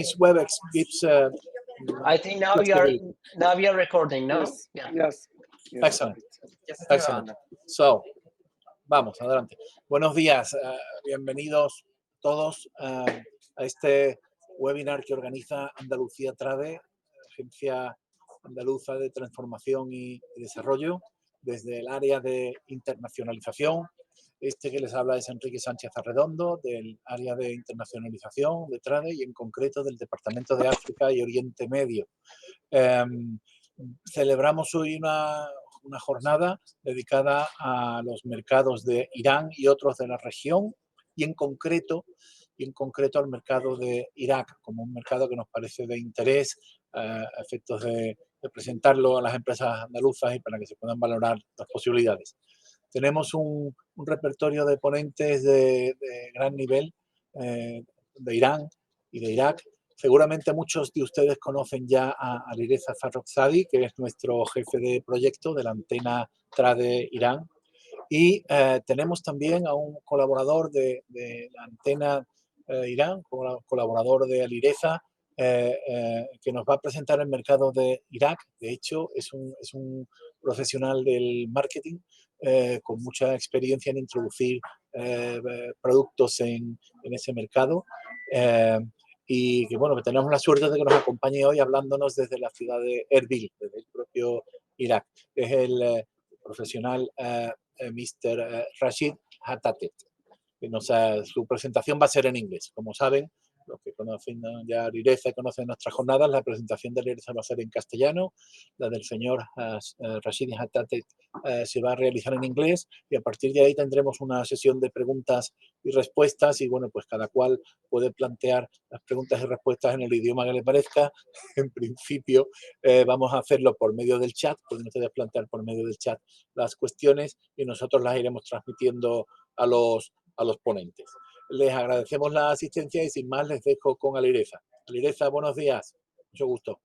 This WebEx gives. I think now we are recording, no? Yes. Yeah. Yes. Excellent. Excellent. So, vamos, adelante. Buenos días, bienvenidos todos a este webinar que organiza Andalucía Trade, Agencia Andaluza de Transformación y Desarrollo, desde el área de internacionalización. Este que les habla es Enrique Sánchez Arredondo, del área de internacionalización de Trade y en concreto del Departamento de África y Oriente Medio. Celebramos hoy una jornada dedicada a los mercados de Irán y otros de la región y en concreto al mercado de Irak, como un mercado que nos parece de interés a efectos de presentarlo a las empresas andaluzas y para que se puedan valorar las posibilidades. Tenemos un repertorio de ponentes de gran nivel de Irán y de Irak. Seguramente muchos de ustedes conocen ya a Alireza Farrokhzadi, que es nuestro jefe de proyecto de la antena Trade Irán. Y tenemos también a un colaborador de la antena Irán, colaborador de Alireza, que nos va a presentar el mercado de Irak. De hecho, es un profesional del marketing con mucha experiencia en introducir productos en ese mercado. Y que bueno, que tenemos la suerte de que nos acompañe hoy hablándonos desde la ciudad de Erbil, desde el propio Irak. Es el profesional Mr. Rashid Hatatet. Su presentación va a ser en inglés. Como saben, los que conocen ya Alireza y conocen nuestras jornadas, la presentación de Alireza va a ser en castellano, la del señor Rashid Hatatet se va a realizar en inglés y a partir de ahí tendremos una sesión de preguntas y respuestas y bueno, pues cada cual puede plantear las preguntas y respuestas en el idioma que le parezca. En principio vamos a hacerlo por medio del chat, pueden ustedes plantear por medio del chat las cuestiones y nosotros las iremos transmitiendo a los ponentes. Les agradecemos la asistencia y sin más les dejo con Alireza. Alireza, buenos días. Mucho gusto.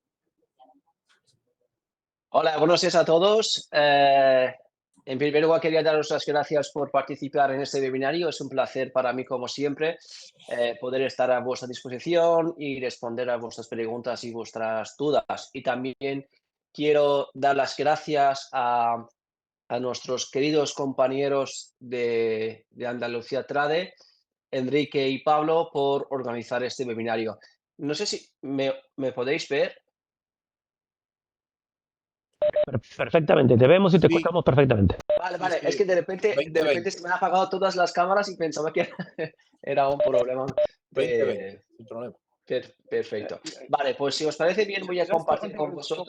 Hola, buenos días a todos. En primer lugar, quería daros las gracias por participar en este webinario. Es un placer para mí, como siempre, poder estar a vuestra disposición y responder a vuestras preguntas y vuestras dudas. Y también quiero dar las gracias a nuestros queridos compañeros de Andalucía Trade, Enrique y Pablo, por organizar este webinario. No sé si me podéis ver. Perfectamente, te vemos y te escuchamos perfectamente. Vale, es que de repente se me han apagado todas las cámaras y pensaba que era un problema. Sin problema. Perfecto. Vale, pues si os parece bien voy a compartir con vosotros.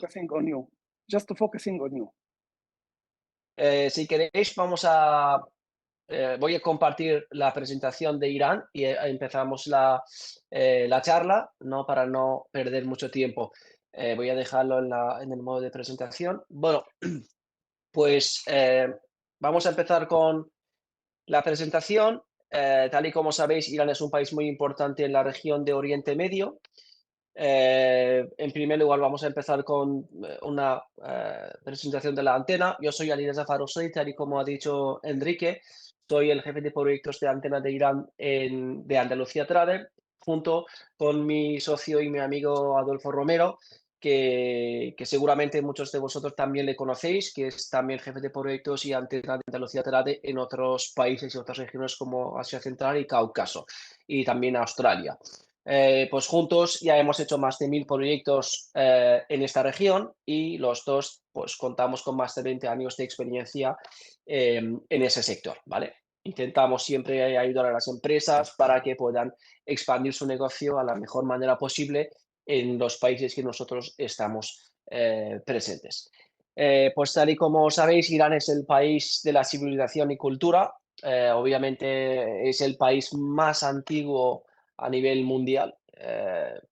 Just focusing on you. Si queréis, voy a compartir la presentación de Irán y empezamos la charla, ¿no? Para no perder mucho tiempo. Voy a dejarlo en el modo de presentación. Bueno, pues vamos a empezar con la presentación. Tal y como sabéis, Irán es un país muy importante en la región de Oriente Medio. En primer lugar, vamos a empezar con una presentación de la antena. Yo soy Alireza Farrokhzadi, tal y como ha dicho Enrique. Soy el jefe de proyectos de antena de Irán de Andalucía Trade, junto con mi socio y mi amigo Adolfo Romero, que seguramente muchos de vosotros también le conocéis, que es también jefe de proyectos y antena de Andalucía Trade en otros países y otras regiones como Asia Central y Cáucaso, y también Australia. Pues juntos ya hemos hecho más de 1000 proyectos en esta región y los dos pues contamos con más de 20 años de experiencia en ese sector, ¿vale? Intentamos siempre ayudar a las empresas para que puedan expandir su negocio a la mejor manera posible en los países que nosotros estamos presentes. Pues tal y como sabéis, Irán es el país de la civilización y cultura. Obviamente es el país más antiguo a nivel mundial,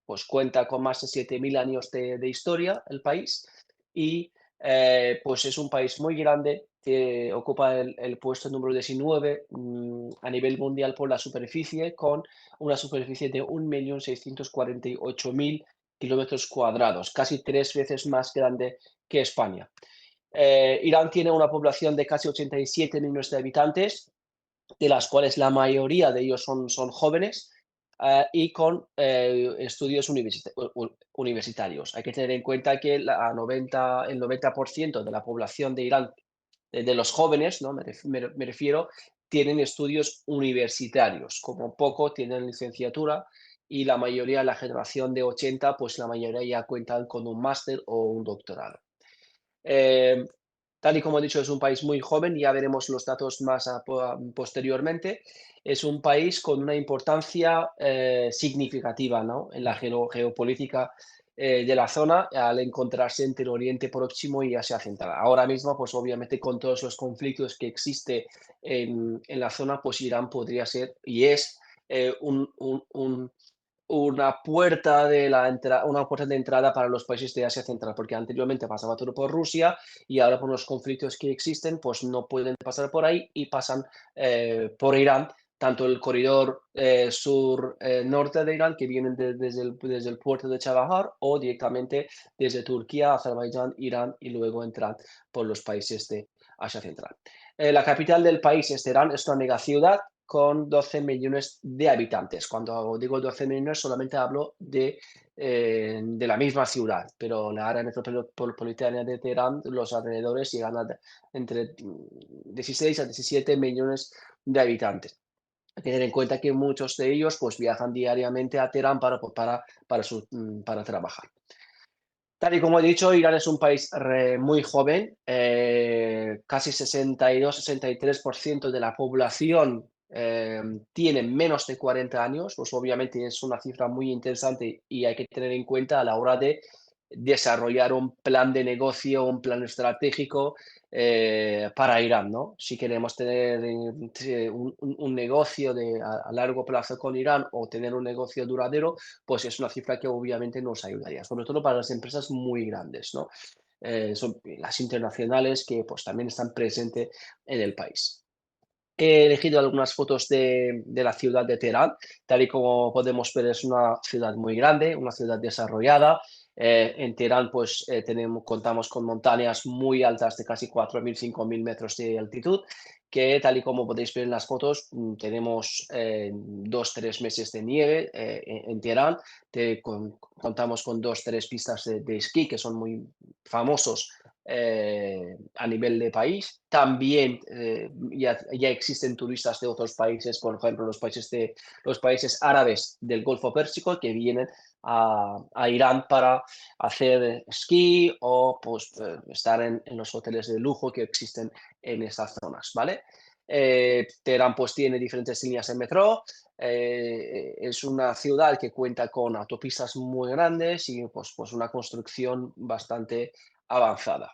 pues cuenta con más de 7000 años de historia el país y pues es un país muy grande que ocupa el puesto número 19 a nivel mundial por la superficie, con una superficie de 1.648.000 kilómetros cuadrados, casi 3 veces más grande que España. Irán tiene una población de casi 87 millones de habitantes, de las cuales la mayoría de ellos son jóvenes. y con estudios universitarios. Hay que tener en cuenta que el 90% de la población de Irán, de los jóvenes, ¿no? Me refiero, tienen estudios universitarios. Como poco tienen licenciatura y la mayoría, la generación de 80, pues la mayoría ya cuentan con un máster o un doctorado. Eh, Tal y como he dicho, es un país muy joven, ya veremos los datos más posteriormente. Es un país con una importancia significativa, ¿no? En la geopolítica de la zona al encontrarse entre el Oriente Próximo y Asia Central. Ahora mismo, pues obviamente con todos los conflictos que existe en la zona, pues Irán podría ser y es una puerta de entrada para los países de Asia Central, porque anteriormente pasaba todo por Rusia y ahora por los conflictos que existen, pues no pueden pasar por ahí y pasan por Irán, tanto el corredor sur-norte de Irán, que vienen desde el puerto de Chabahar, o directamente desde Turquía, Azerbaiyán, Irán, y luego entran por los países de Asia Central. La capital del país es Teherán, es una megaciudad con 12 millones de habitantes. Cuando digo 12 millones, solamente hablo de la misma ciudad, pero la área metropolitana de Teherán, los alrededores llegan a entre 16 a 17 millones de habitantes. Hay que tener en cuenta que muchos de ellos pues, viajan diariamente a Teherán para trabajar. Tal y como he dicho, Irán es un país muy joven, casi 62-63% de la población tiene menos de 40 años, pues obviamente es una cifra muy interesante y hay que tener en cuenta a la hora de desarrollar un plan de negocio, un plan estratégico para Irán, ¿no? Si queremos tener un negocio a largo plazo con Irán o tener un negocio duradero, pues es una cifra que obviamente nos ayudaría, sobre todo para las empresas muy grandes, ¿no? Son las internacionales que pues también están presentes en el país. He elegido algunas fotos de la ciudad de Teherán. Tal y como podemos ver, es una ciudad muy grande, una ciudad desarrollada. En Teherán pues contamos con montañas muy altas de casi 4.000, 5.000 metros de altitud, que tal y como podéis ver en las fotos, tenemos 2-3 meses de nieve en Teherán. Contamos con 2-3 pistas de esquí que son muy famosos a nivel de país. También ya existen turistas de otros países, por ejemplo, los países árabes del Golfo Pérsico que vienen a Irán para hacer esquí o pues, estar en los hoteles de lujo que existen en estas zonas, ¿vale? Teherán pues tiene diferentes líneas de metro. Es una ciudad que cuenta con autopistas muy grandes y pues una construcción bastante avanzada.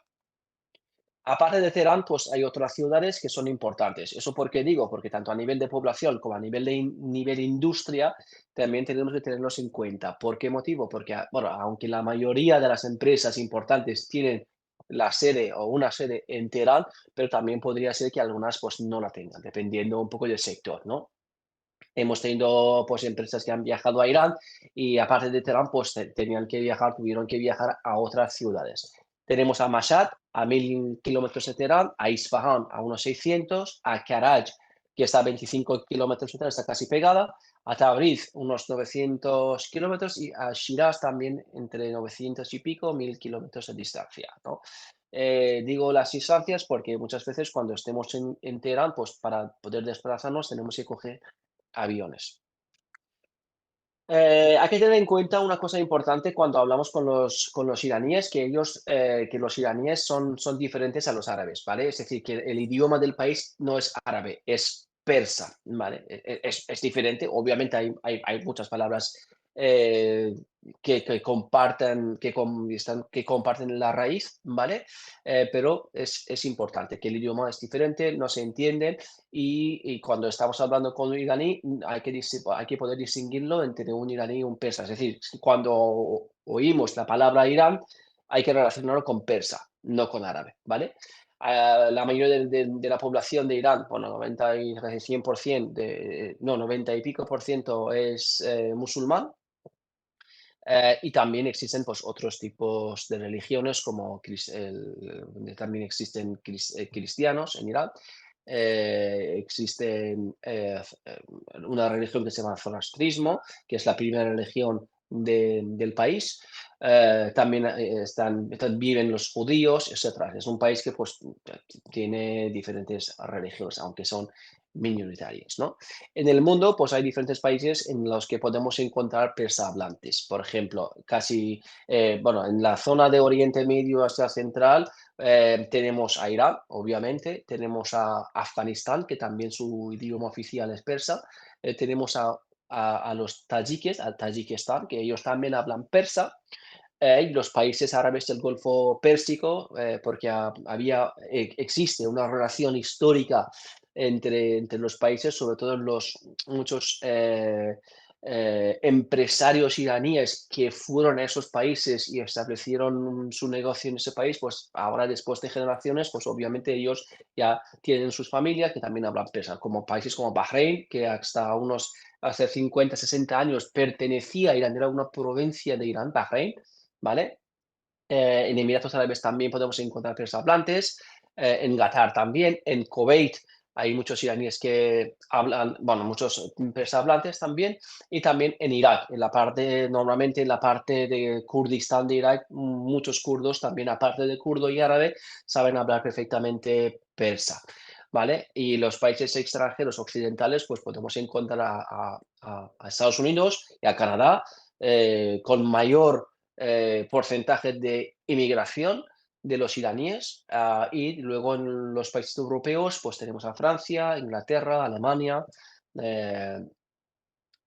Aparte de Teherán, pues hay otras ciudades que son importantes. ¿Eso por qué digo? Porque tanto a nivel de población como a nivel de nivel industria, también tenemos que tenerlos en cuenta. ¿Por qué motivo? Porque, bueno, aunque la mayoría de las empresas importantes tienen la sede o una sede en Teherán, pero también podría ser que algunas pues no la tengan, dependiendo un poco del sector, ¿no? Hemos tenido pues empresas que han viajado a Irán y aparte de Teherán pues tuvieron que viajar a otras ciudades. Tenemos a Mashhad a 1.000 kilómetros de Teherán, a Isfahan a unos 600, a Karaj que está a 25 kilómetros de Teherán, está casi pegada, a Tabriz unos 900 kilómetros y a Shiraz también entre 900 y pico, 1.000 kilómetros de distancia, ¿no? Digo las distancias porque muchas veces cuando estemos en Teherán, pues para poder desplazarnos tenemos que coger aviones. Hay que tener en cuenta una cosa importante cuando hablamos con los iraníes, que los iraníes son diferentes a los árabes, ¿vale? Es decir, que el idioma del país no es árabe, es persa, ¿vale? Es diferente, obviamente hay muchas palabras que comparten la raíz, ¿vale? Pero es importante que el idioma es diferente, no se entienden y cuando estamos hablando con un iraní hay que poder distinguirlo entre un iraní y un persa. Es decir, cuando oímos la palabra Irán hay que relacionarlo con persa, no con árabe, ¿vale? La mayoría de la población de Irán, bueno, 90 y 100%, no, 90 y pico por ciento es musulmán. Y también existen pues, otros tipos de religiones, como donde también existen cristianos en Irán. existe una religión que se llama zoroastrismo, que es la primera religión del país. También viven los judíos, etc. Es un país que pues, tiene diferentes religiones, aunque son minoritarias, ¿no? En el mundo, pues hay diferentes países en los que podemos encontrar persahablantes. Por ejemplo, en la zona de Oriente Medio Asia Central, tenemos a Irán, obviamente, tenemos a Afganistán, que también su idioma oficial es persa, tenemos a los tayiques, al Tayikistán, que ellos también hablan persa, y los países árabes del Golfo Pérsico, porque existe una relación histórica entre los países, sobre todo muchos empresarios iraníes que fueron a esos países y establecieron su negocio en ese país, pues ahora después de generaciones, pues obviamente ellos ya tienen sus familias que también hablan persa, como países como Bahrein, que hace 50, 60 años pertenecía a Irán, era una provincia de Irán, Bahrein, ¿vale? En Emiratos Árabes también podemos encontrar persahablantes, en Qatar también, en Kuwait hay muchos iraníes que hablan, bueno, muchos persahablantes también, y también en Irak, normalmente en la parte de Kurdistán de Irak, muchos kurdos también, aparte de kurdo y árabe, saben hablar perfectamente persa, ¿vale? Y los países extranjeros occidentales, pues podemos encontrar a Estados Unidos y a Canadá, con mayor porcentaje de inmigración de los iraníes, y luego en los países europeos pues tenemos a Francia, Inglaterra, Alemania,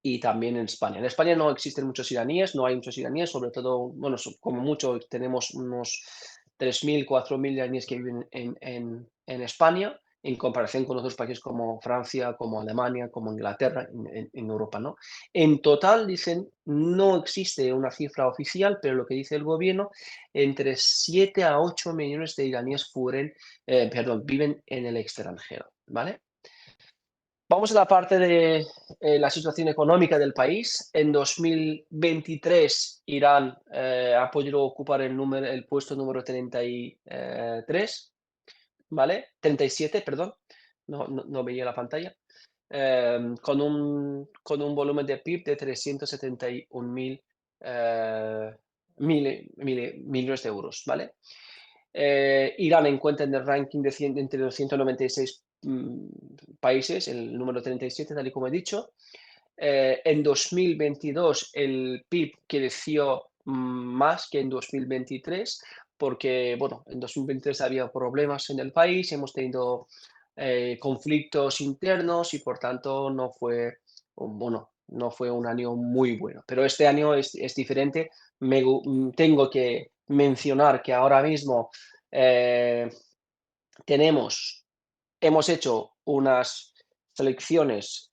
y también en España. En España no existen muchos iraníes, no hay muchos iraníes, sobre todo, bueno, como mucho tenemos unos 3.000, 4.000 iraníes que viven en España, en comparación con otros países como Francia, como Alemania, como Inglaterra, en Europa, ¿no? En total, dicen, no existe una cifra oficial, pero lo que dice el gobierno, entre 7 a 8 millones de iraníes viven en el extranjero, ¿vale? Vamos a la parte de la situación económica del país. En 2023, Irán ha podido ocupar el puesto número 33, ¿vale? 37, perdón. No veía la pantalla. Con un volumen de PIB de 371 millones de euros, ¿vale? Irán encuentra en el ranking entre los 196 países, el número 37, tal y como he dicho. En 2022 el PIB creció más que en 2023 porque, bueno, en 2023 había problemas en el país, hemos tenido conflictos internos y por tanto no fue un año muy bueno. Pero este año es diferente. Tengo que mencionar que ahora mismo hemos hecho unas selecciones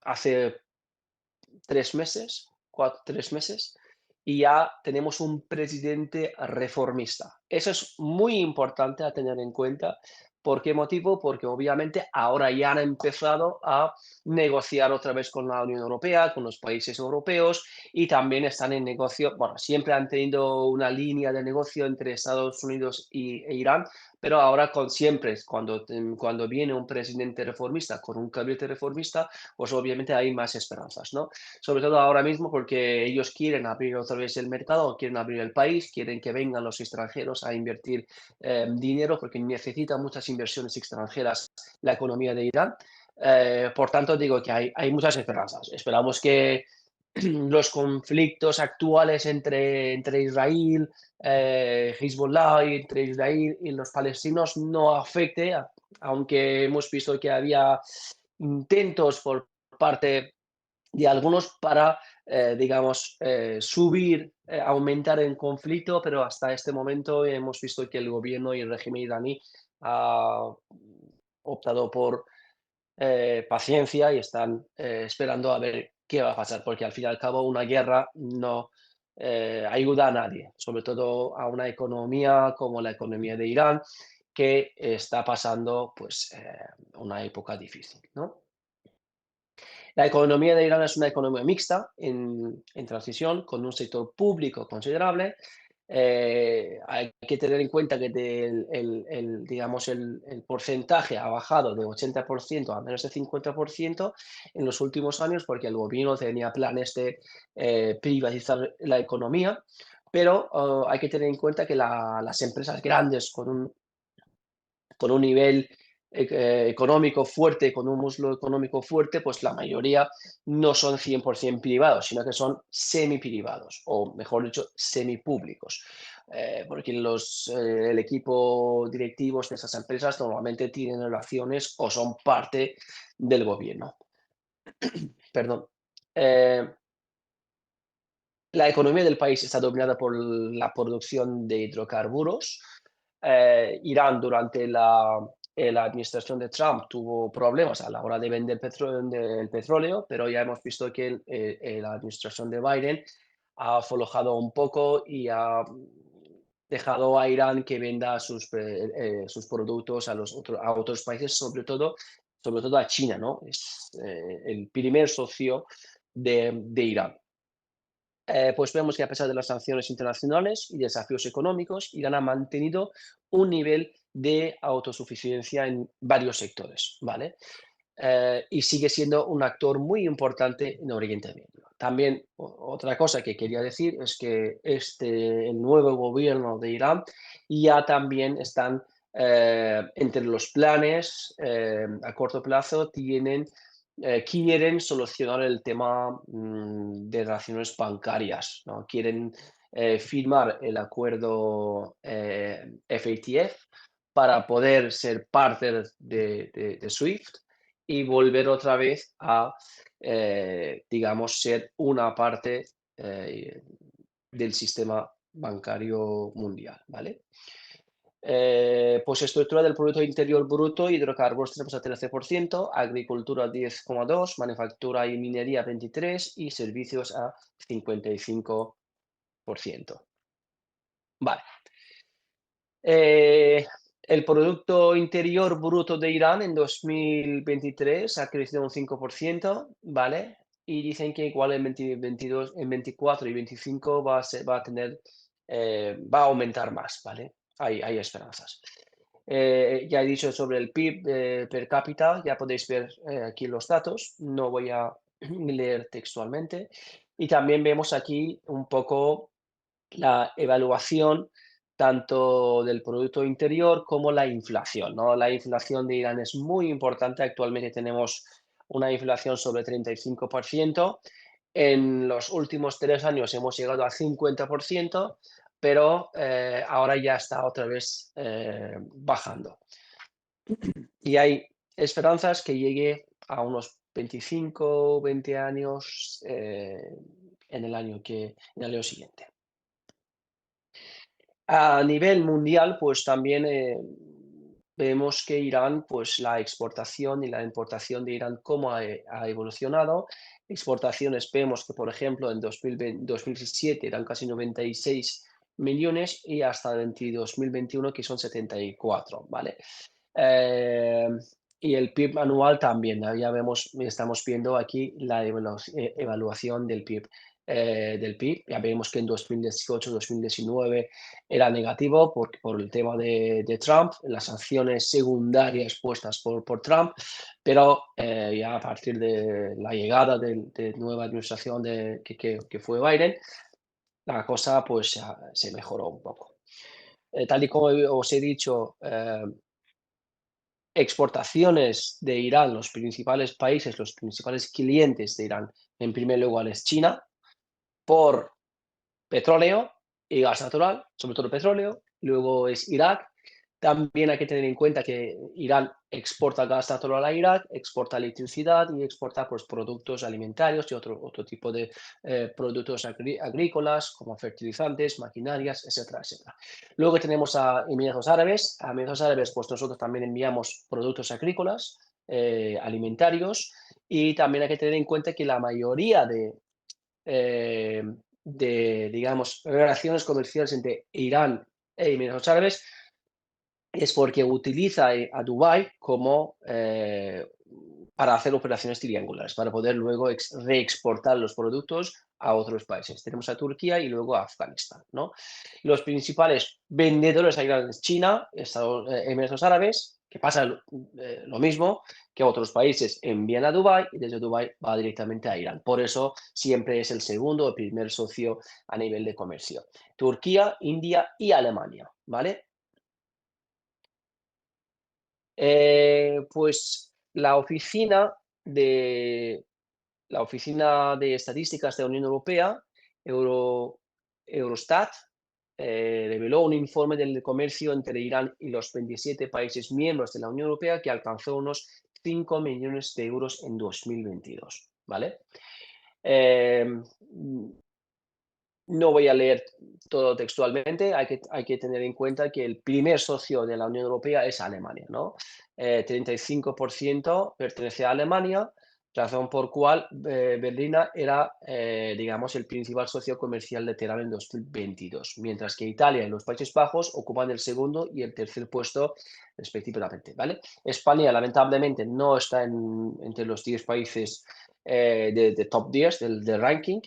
hace 3 meses, 3 meses, y ya tenemos un presidente reformista. Eso es muy importante a tener en cuenta. ¿Por qué motivo? Porque obviamente ahora ya han empezado a negociar otra vez con la Unión Europea, con los países europeos, y también están en negocio, bueno, siempre han tenido una línea de negocio entre Estados Unidos e Irán, pero ahora cuando viene un presidente reformista con un gabinete reformista, pues obviamente hay más esperanzas, ¿no? Sobre todo ahora mismo porque ellos quieren abrir otra vez el mercado, quieren abrir el país, quieren que vengan los extranjeros a invertir dinero porque necesita muchas inversiones extranjeras la economía de Irán. Por tanto, digo que hay muchas esperanzas. Esperamos que los conflictos actuales entre Israel, Hezbollah, entre Israel y los palestinos no afecte, aunque hemos visto que había intentos por parte de algunos para, aumentar el conflicto, pero hasta este momento hemos visto que el gobierno y el régimen iraní ha optado por paciencia y están esperando a ver qué va a pasar, porque al fin y al cabo una guerra no ayuda a nadie, sobre todo a una economía como la economía de Irán, que está pasando pues una época difícil, ¿no? La economía de Irán es una economía mixta en transición, con un sector público considerable, Hay que tener en cuenta que digamos, el porcentaje ha bajado de 80% a menos de 50% en los últimos años porque el gobierno tenía planes de privatizar la economía, pero hay que tener en cuenta que las empresas grandes con un nivel económico fuerte, con un muslo económico fuerte, pues la mayoría no son 100% privados, sino que son semi-privados, o mejor dicho, semipúblicos. Porque el equipo directivos de esas empresas normalmente tienen relaciones o son parte del gobierno. Perdón. La economía del país está dominada por la producción de hidrocarburos. Irán durante la administración de Trump tuvo problemas a la hora de vender el petróleo, pero ya hemos visto que la administración de Biden ha aflojado un poco y ha dejado a Irán que venda sus productos a otros países, sobre todo a China, ¿no? Es el primer socio de Irán. Pues vemos que a pesar de las sanciones internacionales y desafíos económicos, Irán ha mantenido un nivel de autosuficiencia en varios sectores, ¿vale? Y sigue siendo un actor muy importante en Oriente Medio. También otra cosa que quería decir es que el nuevo gobierno de Irán ya también están entre los planes a corto plazo quieren solucionar el tema de relaciones bancarias, ¿no? Quieren firmar el acuerdo FATF para poder ser parte de SWIFT y volver otra vez a, digamos, ser una parte del sistema bancario mundial, ¿vale? Pues estructura del Producto Interior Bruto, hidrocarburos tenemos a 13%, agricultura 10,2%, manufactura y minería 23% y servicios a 55%. Vale. El Producto Interior Bruto de Irán en 2023 ha crecido un 5%, ¿vale? Y dicen que igual en 2022, en 24 y 25 va a aumentar más, ¿vale? Hay esperanzas. Ya he dicho sobre el PIB per cápita, ya podéis ver aquí los datos, no voy a leer textualmente. Y también vemos aquí un poco la evaluación tanto del Producto Interior como la inflación, ¿no? La inflación de Irán es muy importante, actualmente tenemos una inflación sobre 35%, en los últimos 3 años hemos llegado a 50%, pero ahora ya está otra vez bajando. Y hay esperanzas que llegue a unos 25, 20 años en el año siguiente. A nivel mundial, pues también vemos que Irán, pues la exportación y la importación de Irán, cómo ha evolucionado. Exportaciones, vemos que, por ejemplo, en 2017 eran casi 96 millones y hasta 2021 que son 74, ¿vale? Y el PIB anual también, ya estamos viendo aquí la evaluación del PIB. Ya vemos que en 2018-2019 era negativo por el tema de Trump, las sanciones secundarias puestas por Trump, pero ya a partir de la llegada de nueva administración que fue Biden, la cosa pues se mejoró un poco. Tal y como os he dicho, exportaciones de Irán, los principales países, los principales clientes de Irán, en primer lugar es China, por petróleo y gas natural, sobre todo petróleo, luego es Irak. También hay que tener en cuenta que Irán exporta gas natural a Irak, exporta electricidad y exporta pues, productos alimentarios y otro tipo de productos agrícolas como fertilizantes, maquinarias, etcétera, etcétera. Luego tenemos a Emiratos Árabes. A Emiratos Árabes pues nosotros también enviamos productos agrícolas, alimentarios, y también hay que tener en cuenta que la mayoría digamos, relaciones comerciales entre Irán e Emiratos Árabes es porque utiliza a Dubái como para hacer operaciones triangulares, para poder luego reexportar los productos a otros países. Tenemos a Turquía y luego a Afganistán, ¿no? Los principales vendedores a Irán es China, Emiratos Árabes, que pasa lo mismo que otros países envían a Dubái y desde Dubái va directamente a Irán. Por eso siempre es el segundo o primer socio a nivel de comercio. Turquía, India y Alemania, ¿vale? Pues la oficina de estadísticas de la Unión Europea, Eurostat, reveló un informe del comercio entre Irán y los 27 países miembros de la Unión Europea que alcanzó unos 5 millones de euros en 2022, ¿vale? No voy a leer todo textualmente, hay que tener en cuenta que el primer socio de la Unión Europea es Alemania, ¿no? 35% pertenece a Alemania, razón por cual Berlín era, digamos, el principal socio comercial de Teherán en 2022, mientras que Italia y los Países Bajos ocupan el segundo y el tercer puesto respectivamente, ¿vale? España, lamentablemente, no está entre los 10 países de top 10 del ranking,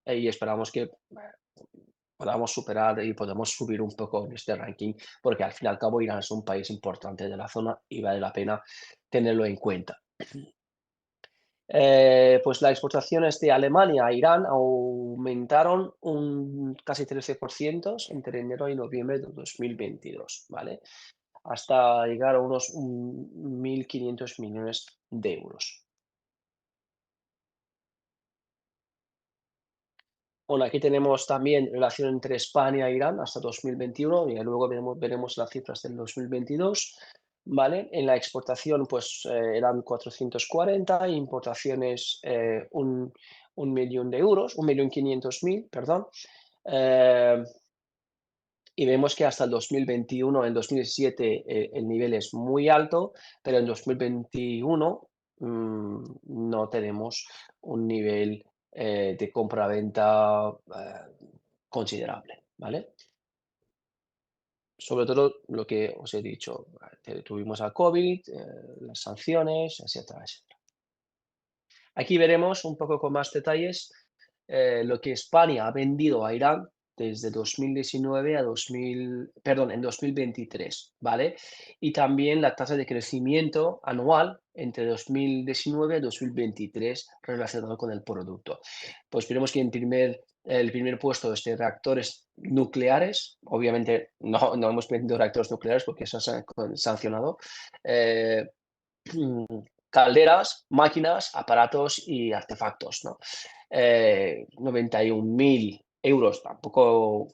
y esperamos que podamos superar y podamos subir un poco en este ranking, porque al fin y al cabo Irán es un país importante de la zona y vale la pena tenerlo en cuenta. Pues las exportaciones de Alemania a Irán aumentaron un casi 13% entre enero y noviembre de 2022, ¿vale? Hasta llegar a unos 1.500 millones de euros. Bueno, aquí tenemos también relación entre España e Irán hasta 2021 y luego veremos las cifras del 2022, ¿vale? En la exportación, pues eran 440, importaciones 1.000.000 de euros, 1.500.000, perdón. Y vemos que hasta el 2021, en 2017 el nivel es muy alto, pero en 2021 no tenemos un nivel de compra-venta considerable, ¿vale? Sobre todo lo que os he dicho, tuvimos al COVID, las sanciones, etcétera, etcétera. Aquí veremos un poco con más detalles lo que España ha vendido a Irán desde 2019 a en 2023, ¿vale? Y también la tasa de crecimiento anual entre 2019 y 2023 relacionado con el producto. Pues vemos que el primer puesto es de reactores nucleares. Obviamente no hemos vendido reactores nucleares porque eso se ha sancionado. Calderas, máquinas, aparatos y artefactos, ¿no? 91.000 euros tampoco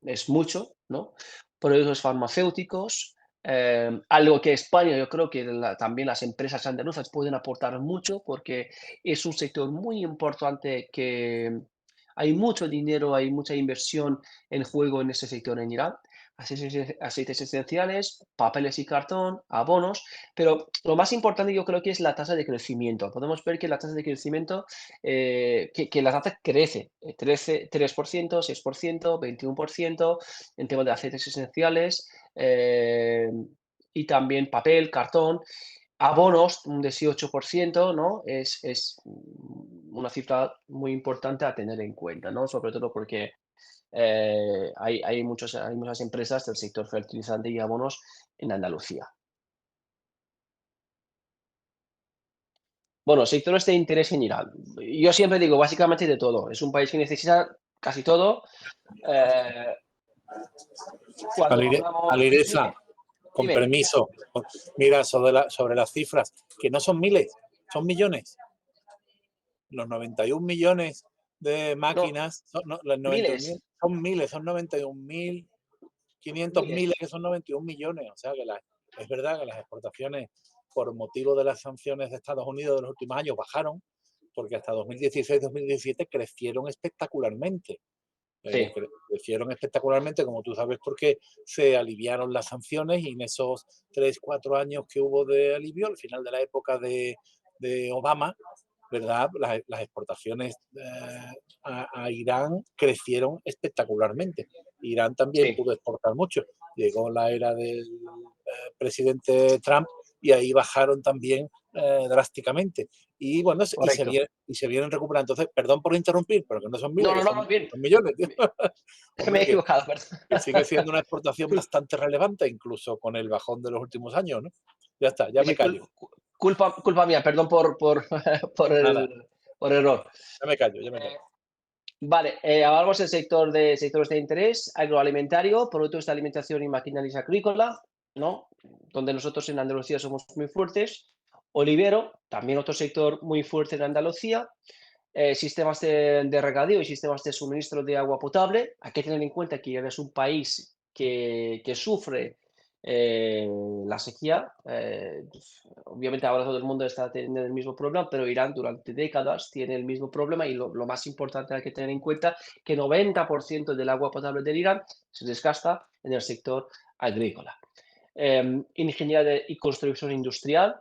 es mucho, ¿no? Productos farmacéuticos, algo que España, yo creo que también las empresas andaluzas pueden aportar mucho porque es un sector muy importante que hay mucho dinero, hay mucha inversión en juego en ese sector en Irán. Aceites esenciales, papeles y cartón, abonos, pero lo más importante yo creo que es la tasa de crecimiento. Podemos ver que la tasa de crecimiento, que la tasa crece, 3%, 6%, 21% en temas de aceites esenciales, y también papel, cartón, abonos, un 18%, ¿no? Es una cifra muy importante a tener en cuenta, ¿no? Sobre todo porque hay muchas empresas del sector fertilizante y abonos en Andalucía. Bueno, sectores de interés en Irán. Yo siempre digo, básicamente de todo. Es un país que necesita casi todo. Cuando hablamos... Alireza, con Dime. permiso, mira, sobre las cifras, que no son miles, son millones. Los 91 millones de máquinas, los 91 miles. son miles, son 91.500 miles, que son 91 millones. O sea que es verdad que las exportaciones, por motivo de las sanciones de Estados Unidos de los últimos años, bajaron, porque hasta 2016-2017 crecieron espectacularmente. Sí. Crecieron espectacularmente, como tú sabes, porque se aliviaron las sanciones y en esos 3-4 años que hubo de alivio, al final de la época de Obama, ¿verdad? Las exportaciones a Irán crecieron espectacularmente. Irán también Sí. pudo exportar mucho. Llegó la era del presidente Trump y ahí bajaron también drásticamente. Y bueno, Correcto. y se vienen recuperando. Entonces, perdón por interrumpir, pero que no son miles, No, que no, no, bien. son millones, tío. Me he Hombre, equivocado, perdón. que sigue siendo una exportación bastante relevante, incluso con el bajón de los últimos años, ¿no? Ya está, ya me callo. Culpa mía, perdón por Nada, por error. ya me callo, ya me Eh, callo. Vale, hablamos del sectores de interés, agroalimentario, productos de alimentación y maquinaria agrícola, ¿no? Donde nosotros en Andalucía somos muy fuertes. Olivero, también otro sector muy fuerte en Andalucía. Sistemas de regadío y sistemas de suministro de agua potable. Hay que tener en cuenta que Irán es un país que sufre la sequía. Obviamente ahora todo el mundo está teniendo el mismo problema, pero Irán durante décadas tiene el mismo problema y lo más importante hay que tener en cuenta que 90% del agua potable de Irán se desgasta en el sector agrícola. Ingeniería y construcción industrial,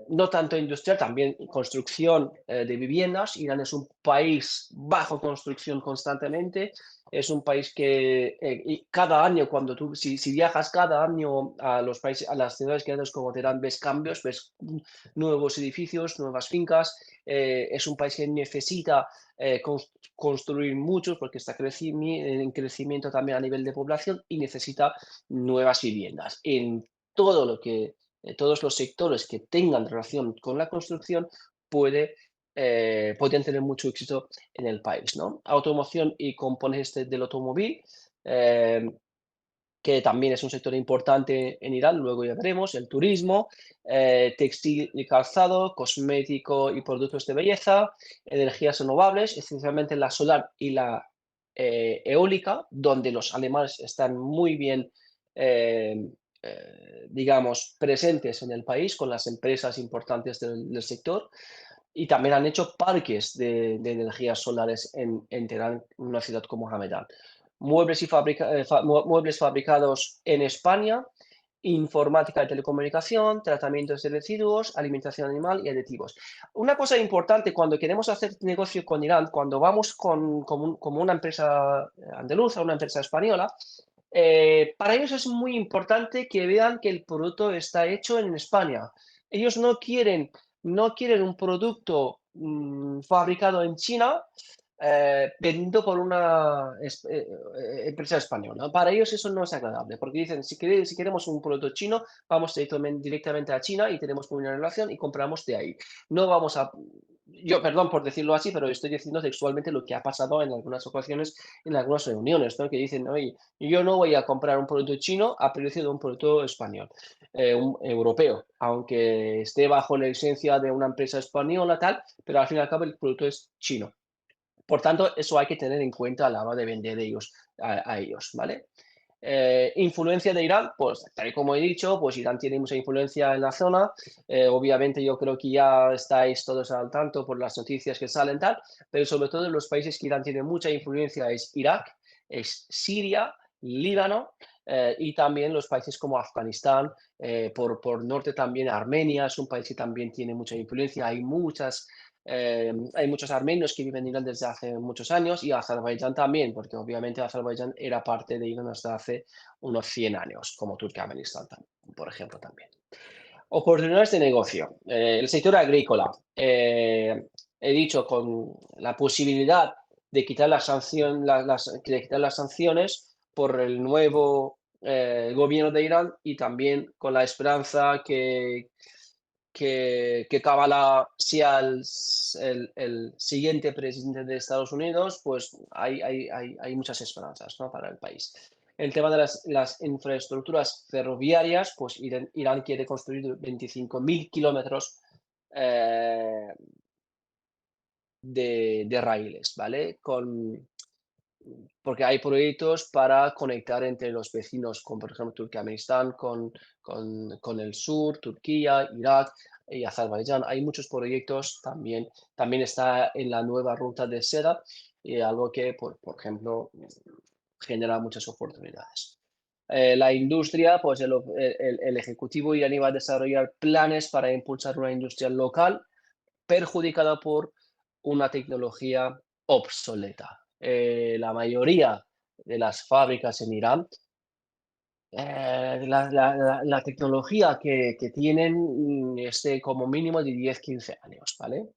no tanto industrial, también construcción de viviendas. Irán es un país bajo construcción constantemente. Es un país que y cada año, cuando tú, si viajas cada año a los países, a las ciudades grandes como Teherán, ves cambios, ves nuevos edificios, nuevas fincas. Es un país que necesita construir muchos porque está en crecimiento también a nivel de población y necesita nuevas viviendas. En todo lo que todos los sectores que tengan relación con la construcción pueden tener mucho éxito en el país, ¿no? Automoción y componentes del automóvil, que también es un sector importante en Irán, luego ya veremos, el turismo, textil y calzado, cosmético y productos de belleza, energías renovables, esencialmente la solar y la eólica, donde los alemanes están muy bien, digamos, presentes en el país con las empresas importantes del sector. Y también han hecho parques de energías solares en Teherán, una ciudad como Hamedan. Muebles fabricados en España, informática y telecomunicación, tratamientos de residuos, alimentación animal y aditivos. Una cosa importante cuando queremos hacer negocio con Irán, cuando vamos como una empresa andaluza, una empresa española, para ellos es muy importante que vean que el producto está hecho en España. Ellos no quieren un producto fabricado en China vendido por una empresa española. Para ellos eso no es agradable, porque dicen, si queremos un producto chino, vamos directamente a China y tenemos una relación y compramos de ahí. No vamos a... Yo, perdón por decirlo así, pero estoy diciendo textualmente lo que ha pasado en algunas ocasiones, en algunas reuniones, ¿no? Que dicen, oye, yo no voy a comprar un producto chino a precio de un producto español, un europeo, aunque esté bajo la licencia de una empresa española, tal, pero al fin y al cabo el producto es chino. Por tanto, eso hay que tener en cuenta a la hora de vender a ellos, ¿vale? Influencia de Irán, pues tal y como he dicho, pues Irán tiene mucha influencia en la zona. Obviamente yo creo que ya estáis todos al tanto por las noticias que salen tal, pero sobre todo en los países que Irán tiene mucha influencia es Irak, es Siria, Líbano y también los países como Afganistán, por norte también Armenia es un país que también tiene mucha influencia. Hay muchos armenios que viven en Irán desde hace muchos años y Azerbaiyán también, porque obviamente Azerbaiyán era parte de Irán hasta hace unos 100 años, como Turkmenistán, por ejemplo, también. Oportunidades de negocio. El sector agrícola. He dicho con la posibilidad de quitar de quitar las sanciones por el nuevo gobierno de Irán y también con la esperanza que Kabbalah sea el siguiente presidente de Estados Unidos, pues hay muchas esperanzas, ¿no? Para el país. El tema de las infraestructuras ferroviarias, pues Irán quiere construir 25.000 kilómetros de raíles, ¿vale? Porque hay proyectos para conectar entre los vecinos, como por ejemplo Turkmenistán, con el sur, Turquía, Irak y Azerbaiyán. Hay muchos proyectos también. También está en la nueva ruta de seda, algo que, por ejemplo, genera muchas oportunidades. La industria, pues el Ejecutivo iraní va a desarrollar planes para impulsar una industria local perjudicada por una tecnología obsoleta. La mayoría de las fábricas en Irán la tecnología que tienen como mínimo de 10-15 años, ¿vale?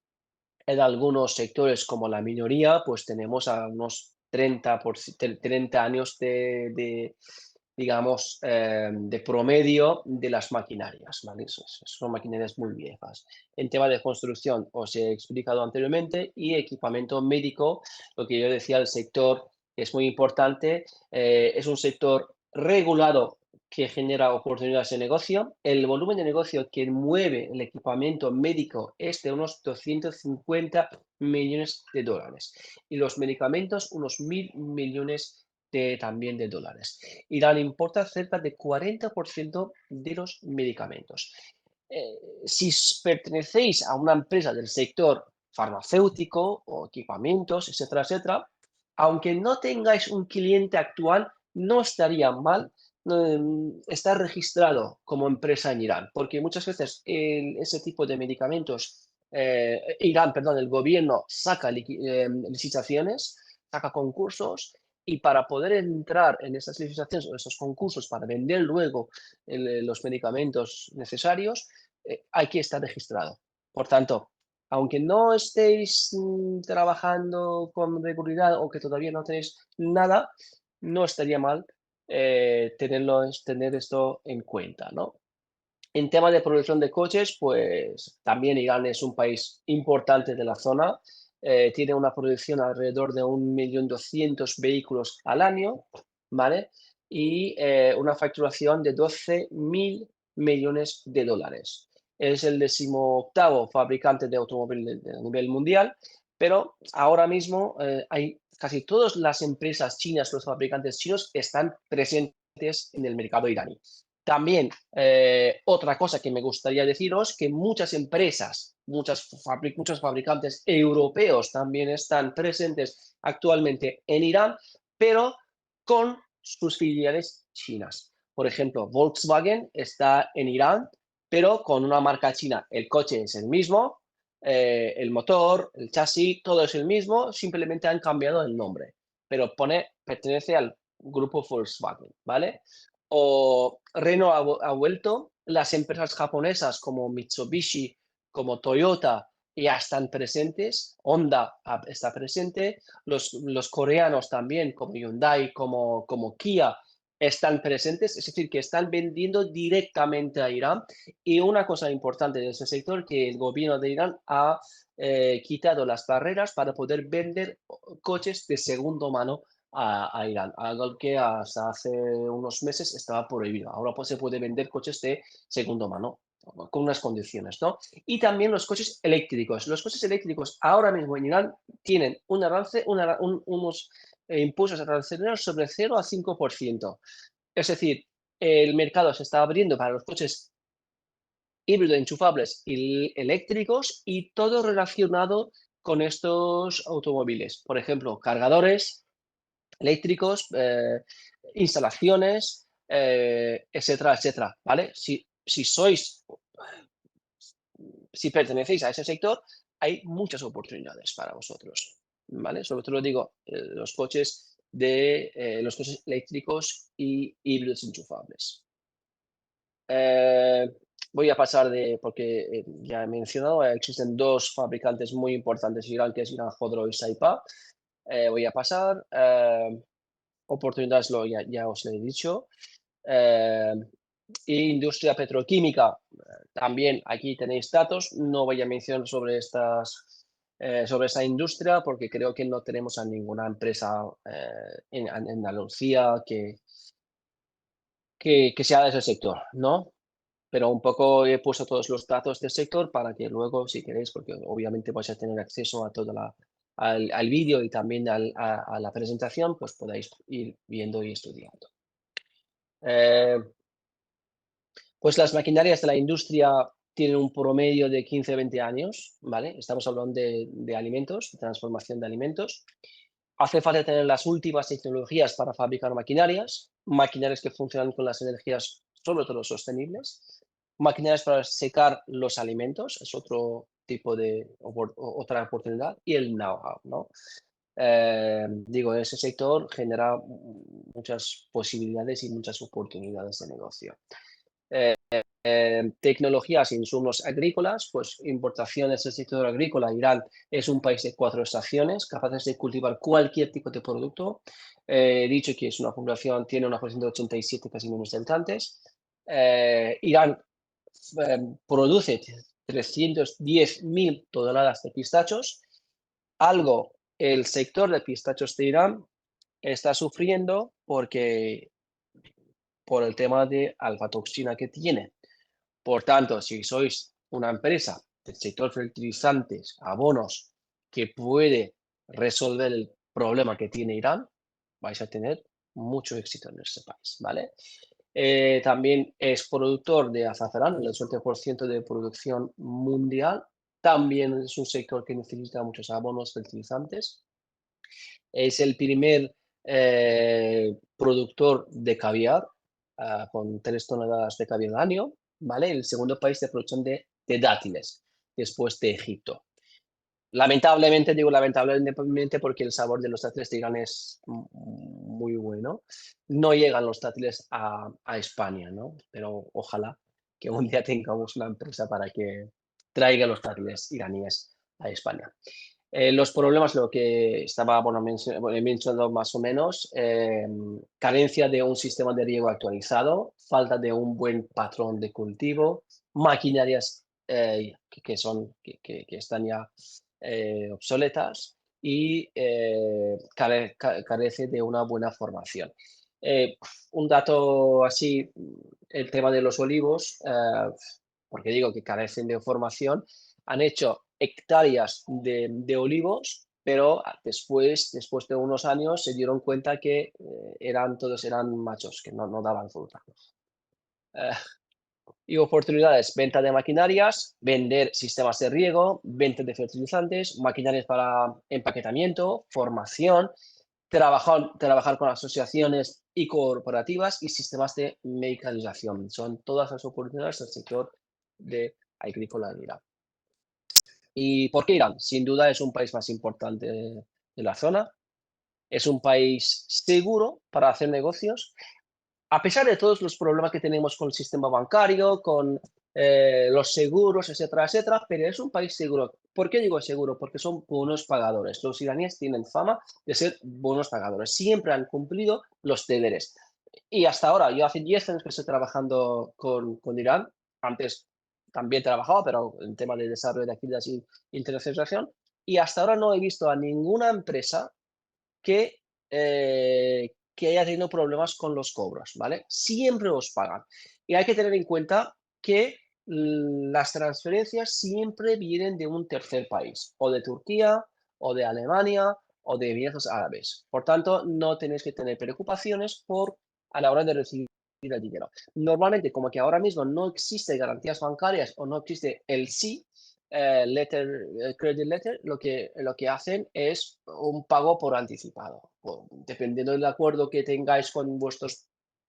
En algunos sectores como la minoría, pues tenemos a unos 30 años digamos, de promedio de las maquinarias, ¿vale? Son maquinarias muy viejas. En tema de construcción, os he explicado anteriormente, y equipamiento médico, lo que yo decía, el sector es muy importante, es un sector regulado que genera oportunidades de negocio. El volumen de negocio que mueve el equipamiento médico es de unos 250 millones de dólares y los medicamentos unos 1.000 millones también de dólares. Irán importa cerca de 40% de los medicamentos. Si pertenecéis a una empresa del sector farmacéutico o equipamientos, etcétera, etcétera, aunque no tengáis un cliente actual, no estaría mal estar registrado como empresa en Irán, porque muchas veces ese tipo de medicamentos, Irán, perdón, el gobierno saca licitaciones, saca concursos, y para poder entrar en esas licitaciones o esos concursos para vender luego los medicamentos necesarios, hay que estar registrado. Por tanto, aunque no estéis trabajando con regularidad o que todavía no tenéis nada, no estaría mal tener esto en cuenta, ¿no? En tema de producción de coches, pues también Irán es un país importante de la zona. Tiene una producción alrededor de 1.200.000 vehículos al año, ¿vale? Y una facturación de 12.000 millones de dólares. Es el 18º fabricante de automóviles a nivel mundial, pero ahora mismo hay casi todas las empresas chinas, los fabricantes chinos, están presentes en el mercado iraní. También, otra cosa que me gustaría deciros, que muchas empresas, muchos fabricantes europeos también están presentes actualmente en Irán, pero con sus filiales chinas. Por ejemplo, Volkswagen está en Irán, pero con una marca china. El coche es el mismo, el motor, el chasis, todo es el mismo, simplemente han cambiado el nombre, pero pertenece al grupo Volkswagen, ¿vale? O Renault ha vuelto, las empresas japonesas como Mitsubishi, como Toyota ya están presentes, Honda está presente, los coreanos también como Hyundai, como Kia están presentes, es decir, que están vendiendo directamente a Irán. Y una cosa importante de ese sector, que el gobierno de Irán ha quitado las barreras para poder vender coches de segunda mano a Irán, algo que hasta hace unos meses estaba prohibido. Ahora pues se puede vender coches de segunda mano con unas condiciones, ¿no? Y también los coches eléctricos. Los coches eléctricos ahora mismo en Irán tienen unos impuestos aranceleros sobre 0 a 5%. Es decir, el mercado se está abriendo para los coches híbridos enchufables y eléctricos y todo relacionado con estos automóviles. Por ejemplo, cargadores eléctricos, instalaciones, etcétera, etcétera, ¿vale? Si pertenecéis a ese sector, hay muchas oportunidades para vosotros, ¿vale? Sobre todo digo, los coches eléctricos y híbridos enchufables. Voy a pasar porque ya he mencionado, existen dos fabricantes muy importantes en Irán, que es Irán Khodro y Saipa. Voy a pasar. Oportunidades ya os lo he dicho. Industria petroquímica, también aquí tenéis datos. No voy a mencionar sobre esta industria porque creo que no tenemos a ninguna empresa en Andalucía que sea de ese sector, ¿no? Pero un poco he puesto todos los datos del sector para que luego, si queréis, porque obviamente vais a tener acceso a al vídeo y también a la presentación, pues podáis ir viendo y estudiando. Pues las maquinarias de la industria tienen un promedio de 15-20 años, ¿vale? Estamos hablando de alimentos, de transformación de alimentos. Hace falta tener las últimas tecnologías para fabricar maquinarias que funcionan con las energías, sobre todo sostenibles, maquinarias para secar los alimentos, es otro tipo de otra oportunidad, y el know-how, ¿no? Digo, ese sector genera muchas posibilidades y muchas oportunidades de negocio. Tecnologías e insumos agrícolas, pues importaciones del sector agrícola. Irán es un país de 4 estaciones, capaces de cultivar cualquier tipo de producto. Dicho que es una población, tiene una población de 87 casi millones de habitantes. Irán produce 310.000 toneladas de pistachos, algo el sector de pistachos de Irán está sufriendo por el tema de alfatoxina que tiene. Por tanto, si sois una empresa del sector fertilizantes, abonos, que puede resolver el problema que tiene Irán, vais a tener mucho éxito en este país, ¿vale? También es productor de azafrán, el 80% de producción mundial. También es un sector que necesita muchos abonos fertilizantes. Es el primer productor de caviar, con 3 toneladas de caviar al año, ¿vale? El segundo país de producción de dátiles, después de Egipto. Lamentablemente, digo lamentablemente porque el sabor de los dátiles de Irán es muy bueno. No llegan los dátiles a España, ¿no? Pero ojalá que un día tengamos una empresa para que traiga los dátiles iraníes a España. Los problemas, lo que estaba mencionando más o menos, carencia de un sistema de riego actualizado, falta de un buen patrón de cultivo, maquinarias que están ya obsoletas y carece de una buena formación. Un dato así, el tema de los olivos, porque digo que carecen de formación, han hecho hectáreas de olivos, pero después de unos años se dieron cuenta que todos eran machos, que no daban fruta. Y oportunidades, venta de maquinarias, vender sistemas de riego, venta de fertilizantes, maquinarias para empaquetamiento, formación, trabajar con asociaciones y cooperativas y sistemas de mecanización. Son todas las oportunidades del sector agrícola en Irán. ¿Y por qué Irán? Sin duda es un país más importante de la zona. Es un país seguro para hacer negocios. A pesar de todos los problemas que tenemos con el sistema bancario, con los seguros, etcétera, etcétera, pero es un país seguro. ¿Por qué digo seguro? Porque son buenos pagadores. Los iraníes tienen fama de ser buenos pagadores. Siempre han cumplido los deberes. Y hasta ahora, yo hace 10 años que estoy trabajando con Irán. Antes también trabajaba, pero en tema de desarrollo de actividades y internacionalización. Y hasta ahora no he visto a ninguna empresa que haya tenido problemas con los cobros, ¿vale? Siempre os pagan. Y hay que tener en cuenta que las transferencias siempre vienen de un tercer país, o de Turquía, o de Alemania, o de Emiratos Árabes. Por tanto, no tenéis que tener preocupaciones a la hora de recibir el dinero. Normalmente, como que ahora mismo no existe garantías bancarias o no existe el sí, credit letter, lo que hacen es un pago por anticipado. Dependiendo del acuerdo que tengáis con vuestros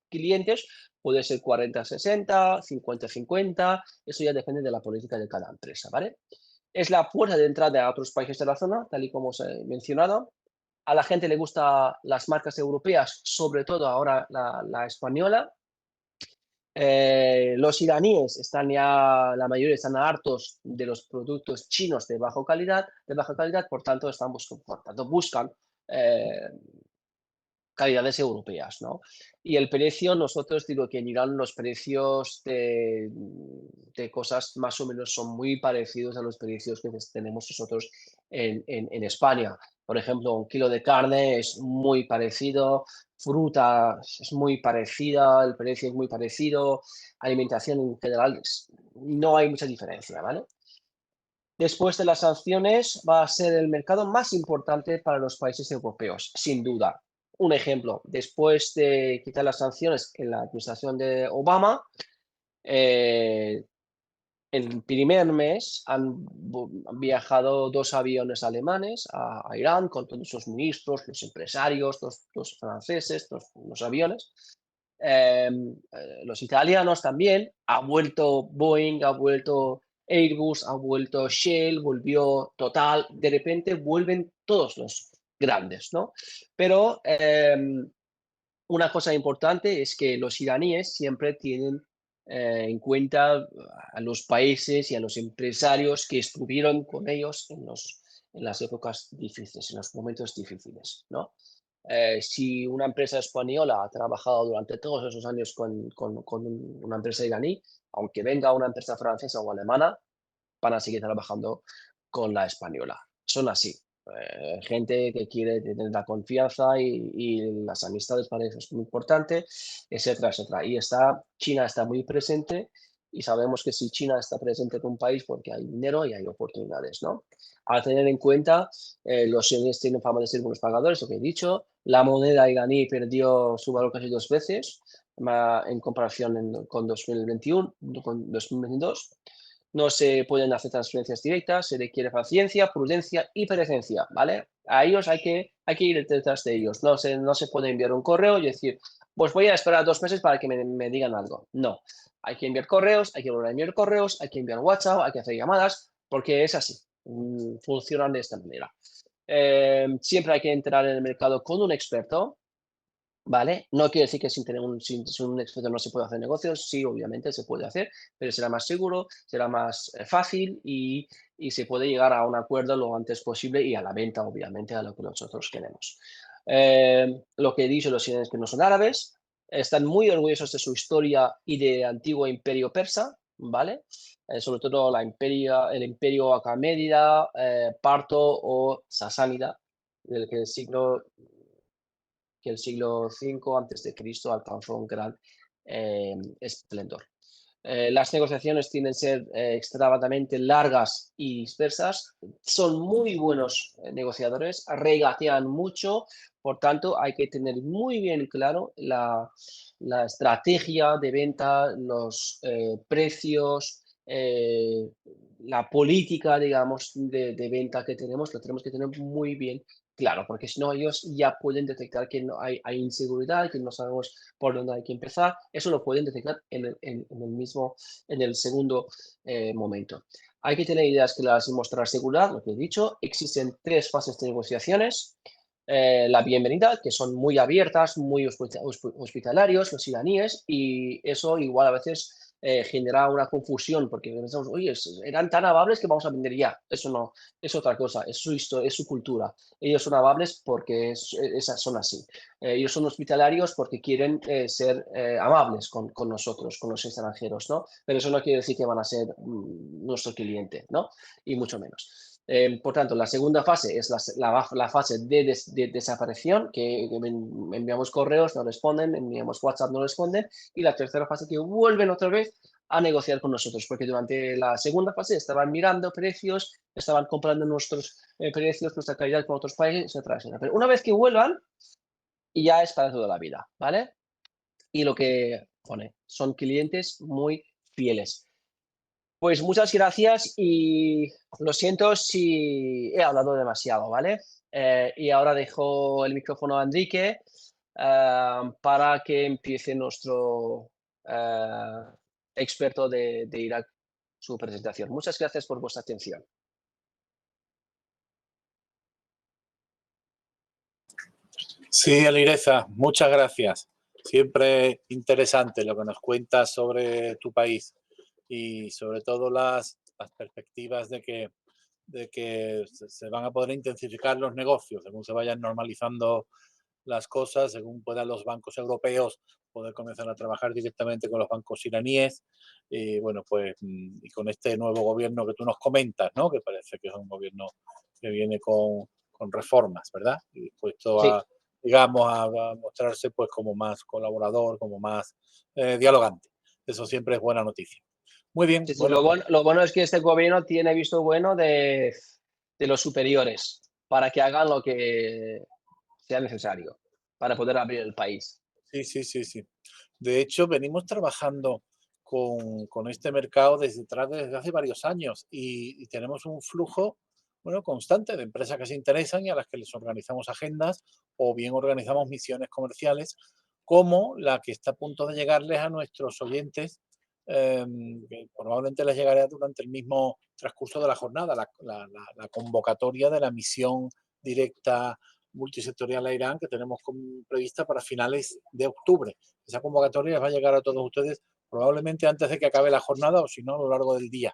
clientes, puede ser 40-60, 50-50, eso ya depende de la política de cada empresa, ¿vale? Es la puerta de entrada a otros países de la zona, tal y como os he mencionado. A la gente le gustan las marcas europeas, sobre todo ahora la española. Los iraníes la mayoría están hartos de los productos chinos de baja calidad, por tanto buscan calidades europeas, ¿no? Y el precio, nosotros digo que en Irán los precios de cosas más o menos son muy parecidos a los precios que tenemos nosotros en España. Por ejemplo, un kilo de carne es muy parecido, fruta es muy parecida, el precio es muy parecido, alimentación en general no hay mucha diferencia, ¿vale? Después de las sanciones va a ser el mercado más importante para los países europeos, sin duda. Un ejemplo, después de quitar las sanciones en la administración de Obama, el primer mes han viajado 2 aviones alemanes a Irán con todos sus ministros, los empresarios, los franceses, los aviones. Los italianos también. Ha vuelto Boeing, ha vuelto Airbus, ha vuelto Shell, volvió Total. De repente vuelven todos grandes, ¿no? Pero una cosa importante es que los iraníes siempre tienen en cuenta a los países y a los empresarios que estuvieron con ellos en las épocas difíciles, en los momentos difíciles, ¿no? Si una empresa española ha trabajado durante todos esos años con una empresa iraní, aunque venga una empresa francesa o alemana, van a seguir trabajando con la española. Son así. Gente que quiere tener la confianza y las amistades para eso es muy importante, etcétera, etcétera. Y China está muy presente y sabemos que si China está presente en un país porque hay dinero y hay oportunidades, ¿no? A tener en cuenta, los iraníes tienen fama de ser buenos pagadores, lo que he dicho. La moneda iraní perdió su valor casi 2 veces en comparación con 2021, con 2022. No se pueden hacer transferencias directas, se requiere paciencia, prudencia y presencia, ¿vale? A ellos hay que ir detrás de ellos. No se puede enviar un correo y decir, pues voy a esperar 2 meses para que me digan algo. No, hay que enviar correos, hay que volver a enviar correos, hay que enviar WhatsApp, hay que hacer llamadas, porque es así. Funcionan de esta manera. Siempre hay que entrar en el mercado con un experto, ¿vale? No quiere decir que sin un experto no se puede hacer negocios, sí, obviamente se puede hacer, pero será más seguro, será más fácil y se puede llegar a un acuerdo lo antes posible y a la venta, obviamente, a lo que nosotros queremos. Lo que he dicho, los iraníes que no son árabes, están muy orgullosos de su historia y del antiguo imperio persa, ¿vale? Sobre todo el imperio acamedida, parto o sasánida, del que el siglo V antes de Cristo alcanzó un gran esplendor. Las negociaciones tienden a ser extremadamente largas y dispersas. Son muy buenos negociadores, regatean mucho, por tanto hay que tener muy bien claro la estrategia de venta, los precios, la política, digamos, de venta que tenemos, lo tenemos que tener muy bien claro, porque si no ellos ya pueden detectar que no hay inseguridad, que no sabemos por dónde hay que empezar. Eso lo pueden detectar en el segundo momento. Hay que tener ideas claras y mostrar seguridad, lo que he dicho. Existen 3 fases de negociaciones. La bienvenida, que son muy abiertas, muy hospitalarios los iraníes, y eso igual a veces genera una confusión, porque pensamos, oye, eran tan amables que vamos a vender ya. Eso no, es otra cosa, es su historia, es su cultura. Ellos son amables porque esas son así. Ellos son hospitalarios porque quieren ser amables con nosotros, con los extranjeros, ¿no? Pero eso no quiere decir que van a ser nuestro cliente, ¿no? Y mucho menos. Por tanto, la segunda fase es la fase de desaparición, que enviamos correos, no responden, enviamos WhatsApp, no responden, y la tercera fase que vuelven otra vez a negociar con nosotros, porque durante la segunda fase estaban mirando precios, estaban comprando nuestros precios, nuestra calidad con otros países, etcétera, etcétera. Pero una vez que vuelvan, ya es para toda la vida, ¿vale? Y lo que pone, son clientes muy fieles. Pues muchas gracias y lo siento si he hablado demasiado, ¿vale? Y ahora dejo el micrófono a Enrique para que empiece nuestro experto de Irak su presentación. Muchas gracias por vuestra atención. Sí, Alireza, muchas gracias. Siempre interesante lo que nos cuentas sobre tu país y sobre todo las perspectivas de que se van a poder intensificar los negocios según se vayan normalizando las cosas, según puedan los bancos europeos poder comenzar a trabajar directamente con los bancos iraníes y bueno, pues y con este nuevo gobierno que tú nos comentas, ¿no? Que parece que es un gobierno que viene con reformas, ¿verdad? Y dispuesto Sí. a, digamos, a mostrarse pues como más colaborador, como más dialogante. Eso siempre es buena noticia. Muy bien. Sí, sí, Bueno, lo bueno es que este gobierno tiene visto bueno de los superiores para que hagan lo que sea necesario para poder abrir el país. sí. De hecho, venimos trabajando con este mercado desde hace varios años y tenemos un flujo bueno, constante de empresas que se interesan y a las que les organizamos agendas o bien organizamos misiones comerciales como la que está a punto de llegarles a nuestros oyentes, que probablemente les llegará durante el mismo transcurso de la jornada, la convocatoria de la misión directa multisectorial a Irán que tenemos prevista para finales de octubre. Esa convocatoria les va a llegar a todos ustedes probablemente antes de que acabe la jornada o si no a lo largo del día.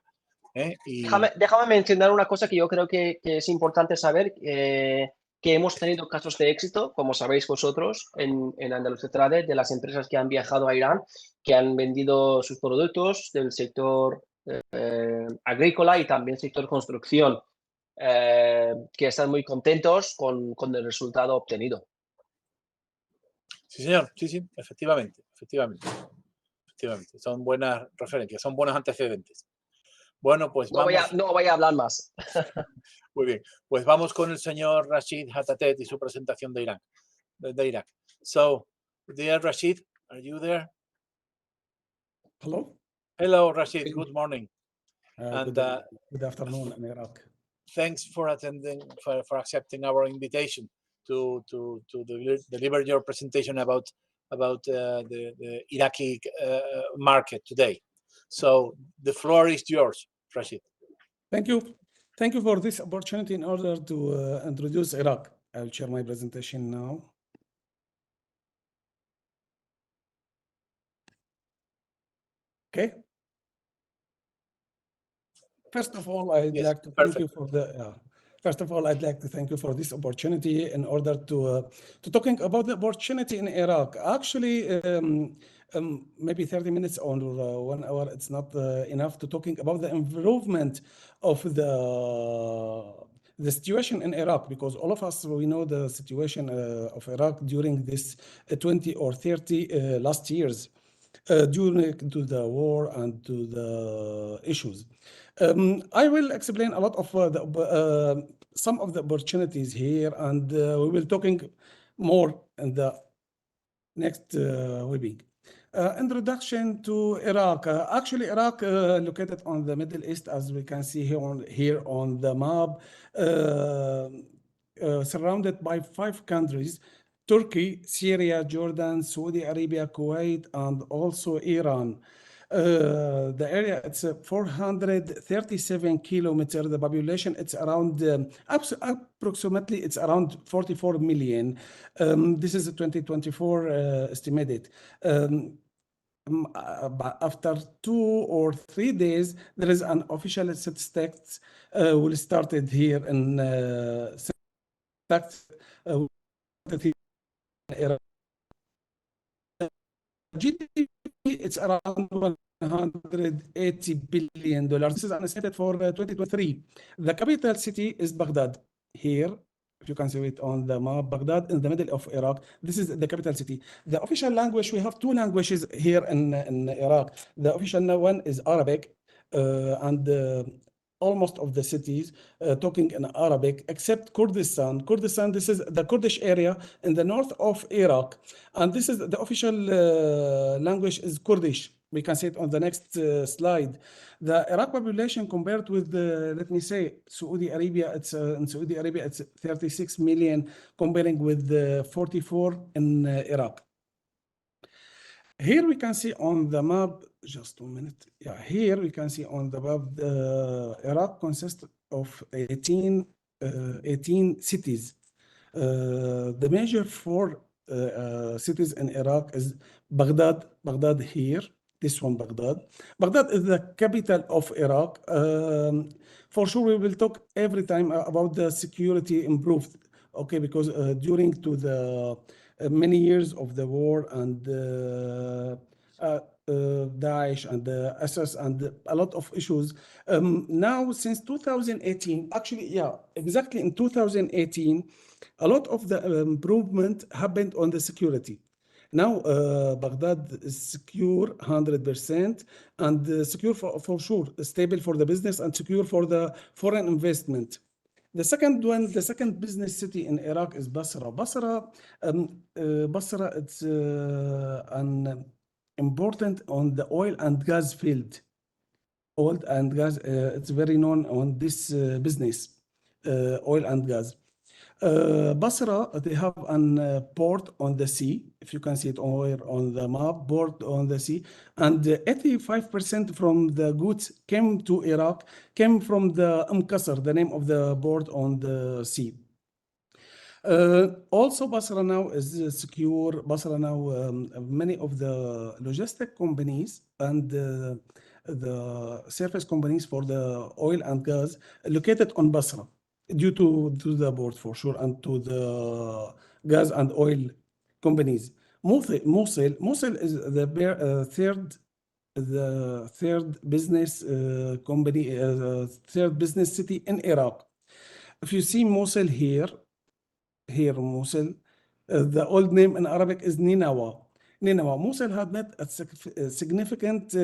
Y... Déjame mencionar una cosa que yo creo que es importante saber, que hemos tenido casos de éxito, como sabéis vosotros, en Andalucía Trade, de las empresas que han viajado a Irán, que han vendido sus productos del sector agrícola y también sector construcción, que están muy contentos con el resultado obtenido. Sí, señor, sí, efectivamente. Son buenas referencias, son buenos antecedentes. Bueno, pues no vamos. No voy a hablar más. Muy bien, pues vamos con el señor Rashid Hatatet y su presentación de Irak. So, dear Rashid, are you there? Hello. Hello, Rashid. Good morning. Good afternoon in Iraq. Thanks for attending, for accepting our invitation to deliver your presentation about the Iraqi market today. So the floor is yours, Rashid. Thank you. Thank you for this opportunity in order to introduce Iraq. I'll share my presentation now. Okay. First of all, I'd like to thank you for the. First of all, I'd like to thank you for this opportunity in order to talking about the opportunity in Iraq. Actually, maybe 30 minutes or 1 hour, it's not enough to talking about the improvement of the situation in Iraq, because all of us, we know the situation of Iraq during this 20 or 30 last years. Due to the war and to the issues. I will explain a lot of some of the opportunities here, and we will talking more in the next webinar. Introduction to Iraq. Actually, Iraq located on the Middle East, as we can see here on the map, surrounded by 5 countries. Turkey, Syria, Jordan, Saudi Arabia, Kuwait, and also Iran. The area, it's 437 kilometers. The population, it's around, approximately, it's around 44 million. This is a 2024 estimated. After 2 or 3 days, there is an official statistics will started here in GDP, it's around $180 billion. This is estimated for 2023. The capital city is Baghdad. Here, if you can see it on the map, Baghdad in the middle of Iraq. This is the capital city. The official language, we have 2 languages here in Iraq. The official one is Arabic, and almost of the cities talking in Arabic, except Kurdistan. Kurdistan, this is the Kurdish area in the north of Iraq. And this is the official language is Kurdish. We can see it on the next slide. The Iraq population compared with let me say, Saudi Arabia, in Saudi Arabia, it's 36 million, comparing with 44 in Iraq. Here we can see on the map, just 1 minute. Yeah, here we can see on the map, Iraq consists of 18 cities. The major 4 cities in Iraq is Baghdad here, this one Baghdad. Baghdad is the capital of Iraq. For sure, we will talk every time about the security improved, okay, because during to the many years of the war and Daesh and ISIS and a lot of issues. Now, since 2018, actually, yeah, exactly in 2018, a lot of the improvement happened on the security. Now, Baghdad is secure 100% and secure for sure, stable for the business and secure for the foreign investment. The second one, the second business city in Iraq is Basra. Basra, it's an important on the oil and gas field. Oil and gas, it's very known on this business, oil and gas. Basra, they have a port on the sea. If you can see it on the map, port on the sea. And 85% from the goods came to Iraq, came from the Qasr, the name of the port on the sea. Also, Basra now is secure. Basra now, many of the logistic companies and the service companies for the oil and gas located on Basra due to the port for sure and to the gas and oil companies. Mosul is the third business company, third business city in Iraq. If you see Mosul here Mosul, the old name in Arabic is Ninawa. Mosul had met a significant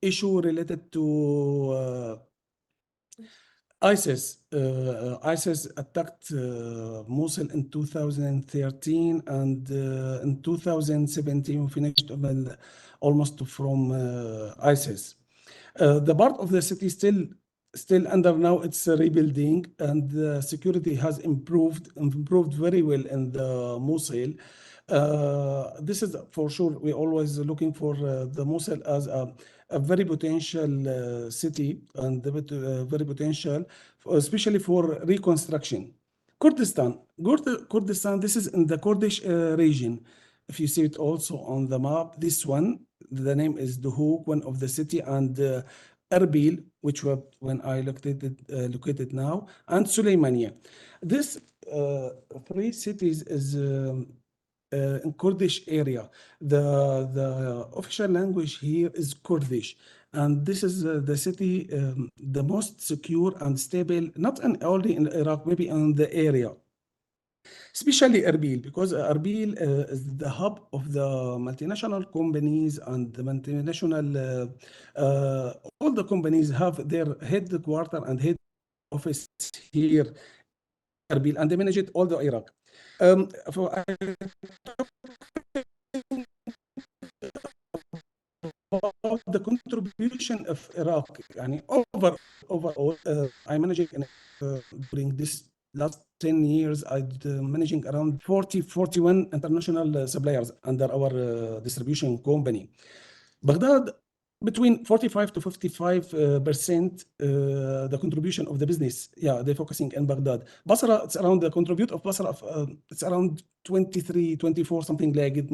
issue related to ISIS. ISIS attacked Mosul in 2013, and in 2017 we finished almost from ISIS. The part of the city still under now it's rebuilding, and the security has improved very well in the Mosul. This is for sure. We're always looking for the Mosul as a very potential city and very potential, especially for reconstruction. Kurdistan, this is in the Kurdish region. If you see it also on the map, this one, the name is Duhok, one of the city, and Erbil, which were when I located now, and Suleymania. This three cities is in Kurdish area. The official language here is Kurdish, and this is the city the most secure and stable, not only in Iraq, maybe in the area. Especially Erbil, because Erbil is the hub of the multinational companies, and the multinational, all the companies have their headquarters and head office here, Erbil, and they manage it all the Iraq. About the contribution of Iraq, يعني overall, I manage it during this last 10 years. I'm managing around 41 international suppliers under our distribution company. Baghdad, between 45 to 55% the contribution of the business. Yeah, they're focusing in Baghdad. Basra, it's around the contribute of Basra of it's around 23, 24, something like it.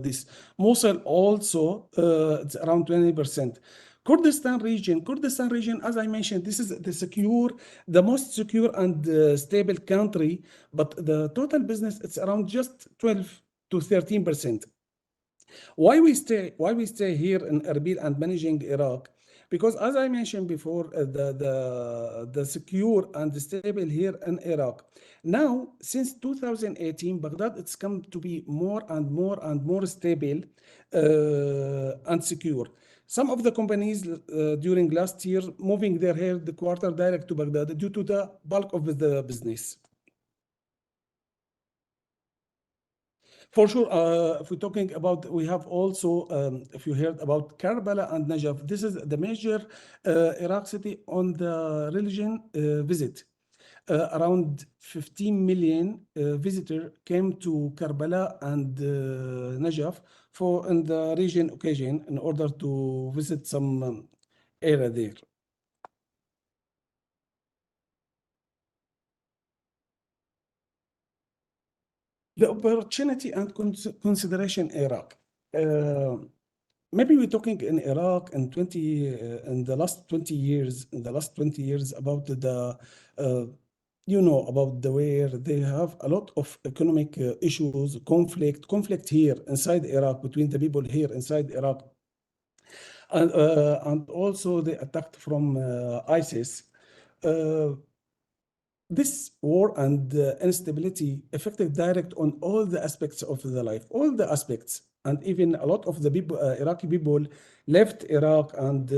This Mosul also it's around 20%. Kurdistan region, as I mentioned, this is the most secure and stable country, but the total business, it's around just 12 to 13%. Why we stay here in Erbil and managing Iraq? Because as I mentioned before, the secure and stable here in Iraq. Now, since 2018, Baghdad, it's come to be more and more stable and secure. Some of the companies during last year moving their headquarters direct to Baghdad due to the bulk of the business. For sure, if we're talking about, we have also, if you heard about Karbala and Najaf, this is the major Iraq city on the religion visit. Around 15 million visitors came to Karbala and Najaf in the region occasion in order to visit some area there. The opportunity and consideration Iraq. Maybe we're talking in Iraq in the last 20 years. In the last 20 years, about about the where they have a lot of economic issues, conflict here inside Iraq between the people here inside Iraq, and also they attacked from ISIS. This war and instability affected direct on all the aspects of the life, all the aspects, and even a lot of the people, Iraqi people left Iraq. And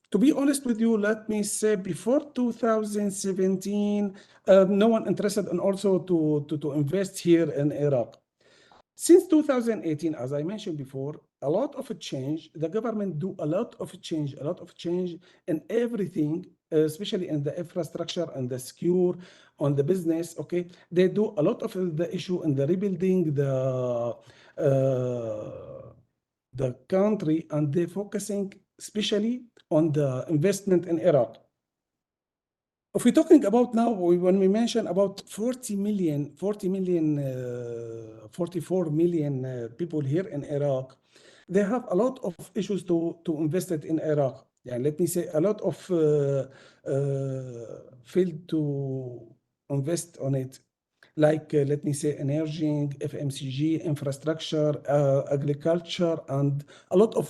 to be honest with you, let me say before 2017, no one interested in also to invest here in Iraq. Since 2018, as I mentioned before, a lot of a change. The government do a lot of change in everything, especially in the infrastructure and the secure on the business. Okay, they do a lot of the issue in the rebuilding the country, and they're focusing especially on the investment in Iraq. If we're talking about now, when we mention about 44 million people here in Iraq, they have a lot of issues to invest it in Iraq. Yeah, let me say a lot of field to invest on it, like let me say energy, FMCG, infrastructure, agriculture, and a lot of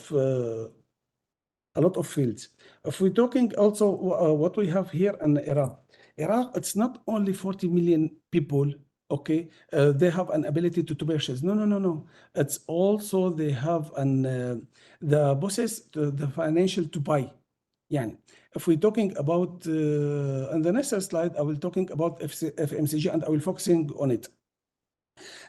fields. If we're talking also what we have here in Iraq, it's not only 40 million people, okay, they have an ability to purchase. No. It's also they have the bosses, the financial to buy. Yeah. If we're talking about, on the next slide, I will talking about FMCG and I will focusing on it.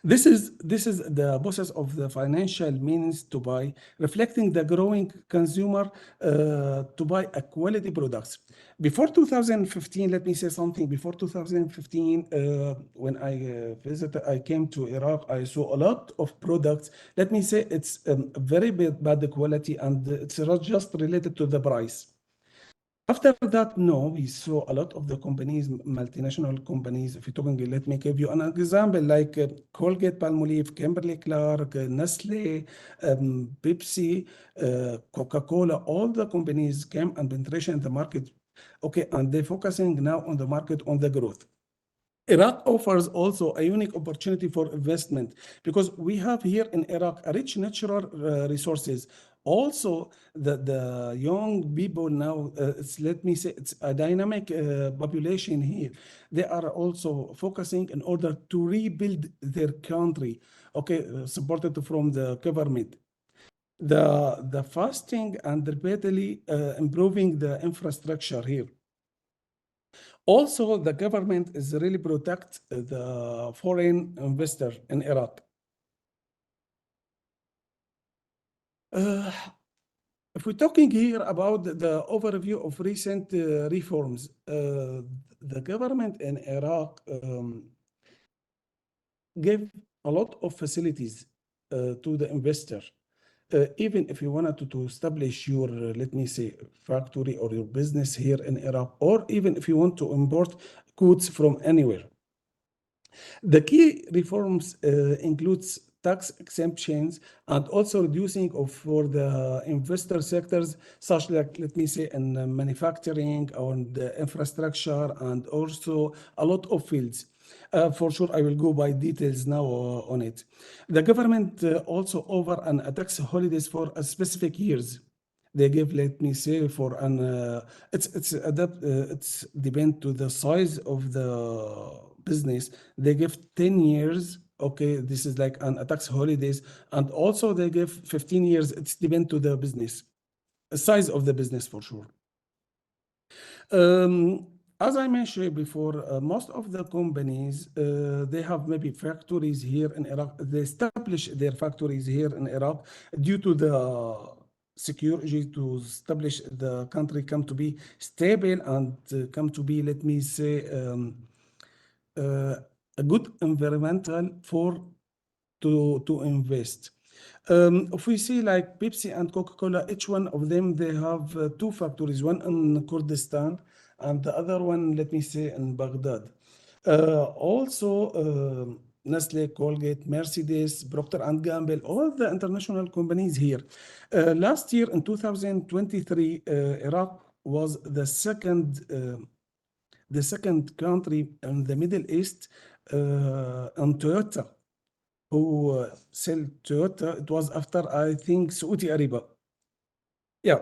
This is the process of the financial means to buy, reflecting the growing consumer to buy a quality products. Before 2015, let me say something. Before 2015, when I came to Iraq, I saw a lot of products. Let me say it's very bad quality, and it's not just related to the price. After that, no, we saw a lot of the companies, multinational companies. If you're talking, let me give you an example, like Colgate, Palmolive, Kimberly-Clark, Nestle, Pepsi, Coca-Cola. All the companies came and penetration in the market. Okay, and they're focusing now on the market, on the growth. Iraq offers also a unique opportunity for investment because we have here in Iraq a rich natural resources. Also, the young people now, let me say, it's a dynamic population here. They are also focusing in order to rebuild their country, okay, supported from the government. The fasting and repeatedly improving the infrastructure here. Also, the government is really protect the foreign investor in Iraq. If we're talking here about the overview of recent reforms, the government in Iraq gave a lot of facilities to the investor. Even if you wanted to establish your, let me say, factory or your business here in Iraq, or even if you want to import goods from anywhere. The key reforms includes tax exemptions and also reducing for the investor sectors, such like, let me say, in manufacturing, on the infrastructure, and also a lot of fields. For sure, I will go by details now on it. The government also offer an tax holidays for specific years. They give, let me say, for an it's depend to the size of the business. They give 10 years. Okay, this is like an tax holidays, and also they give 15 years. It's depend to the business, size of the business for sure. As I mentioned before, most of the companies, they have maybe factories here in Iraq. They establish their factories here in Iraq due to the security, to establish the country come to be stable and come to be, let me say, a good environmental to invest. If we see like Pepsi and Coca-Cola, each one of them, they have two factories, one in Kurdistan and the other one, let me say, in Baghdad. Also, Nestle, Colgate, Mercedes, Procter & Gamble, all the international companies here. Last year in 2023, Iraq was the second country in the Middle East on Toyota, who sell Toyota. It was after, I think, Saudi Arabia. Yeah.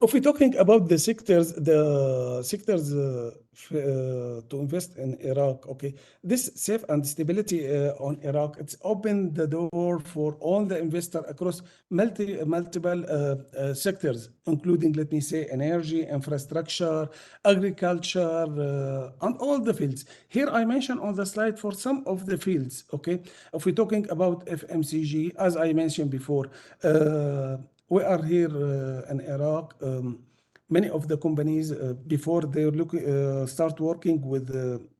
If we're talking about the sectors to invest in Iraq, okay, this safe and stability on Iraq, it's opened the door for all the investors across multiple sectors, including, let me say, energy, infrastructure, agriculture, and all the fields. Here I mentioned on the slide for some of the fields, okay? If we're talking about FMCG, as I mentioned before, we are here in Iraq. Many of the companies, before they start working with,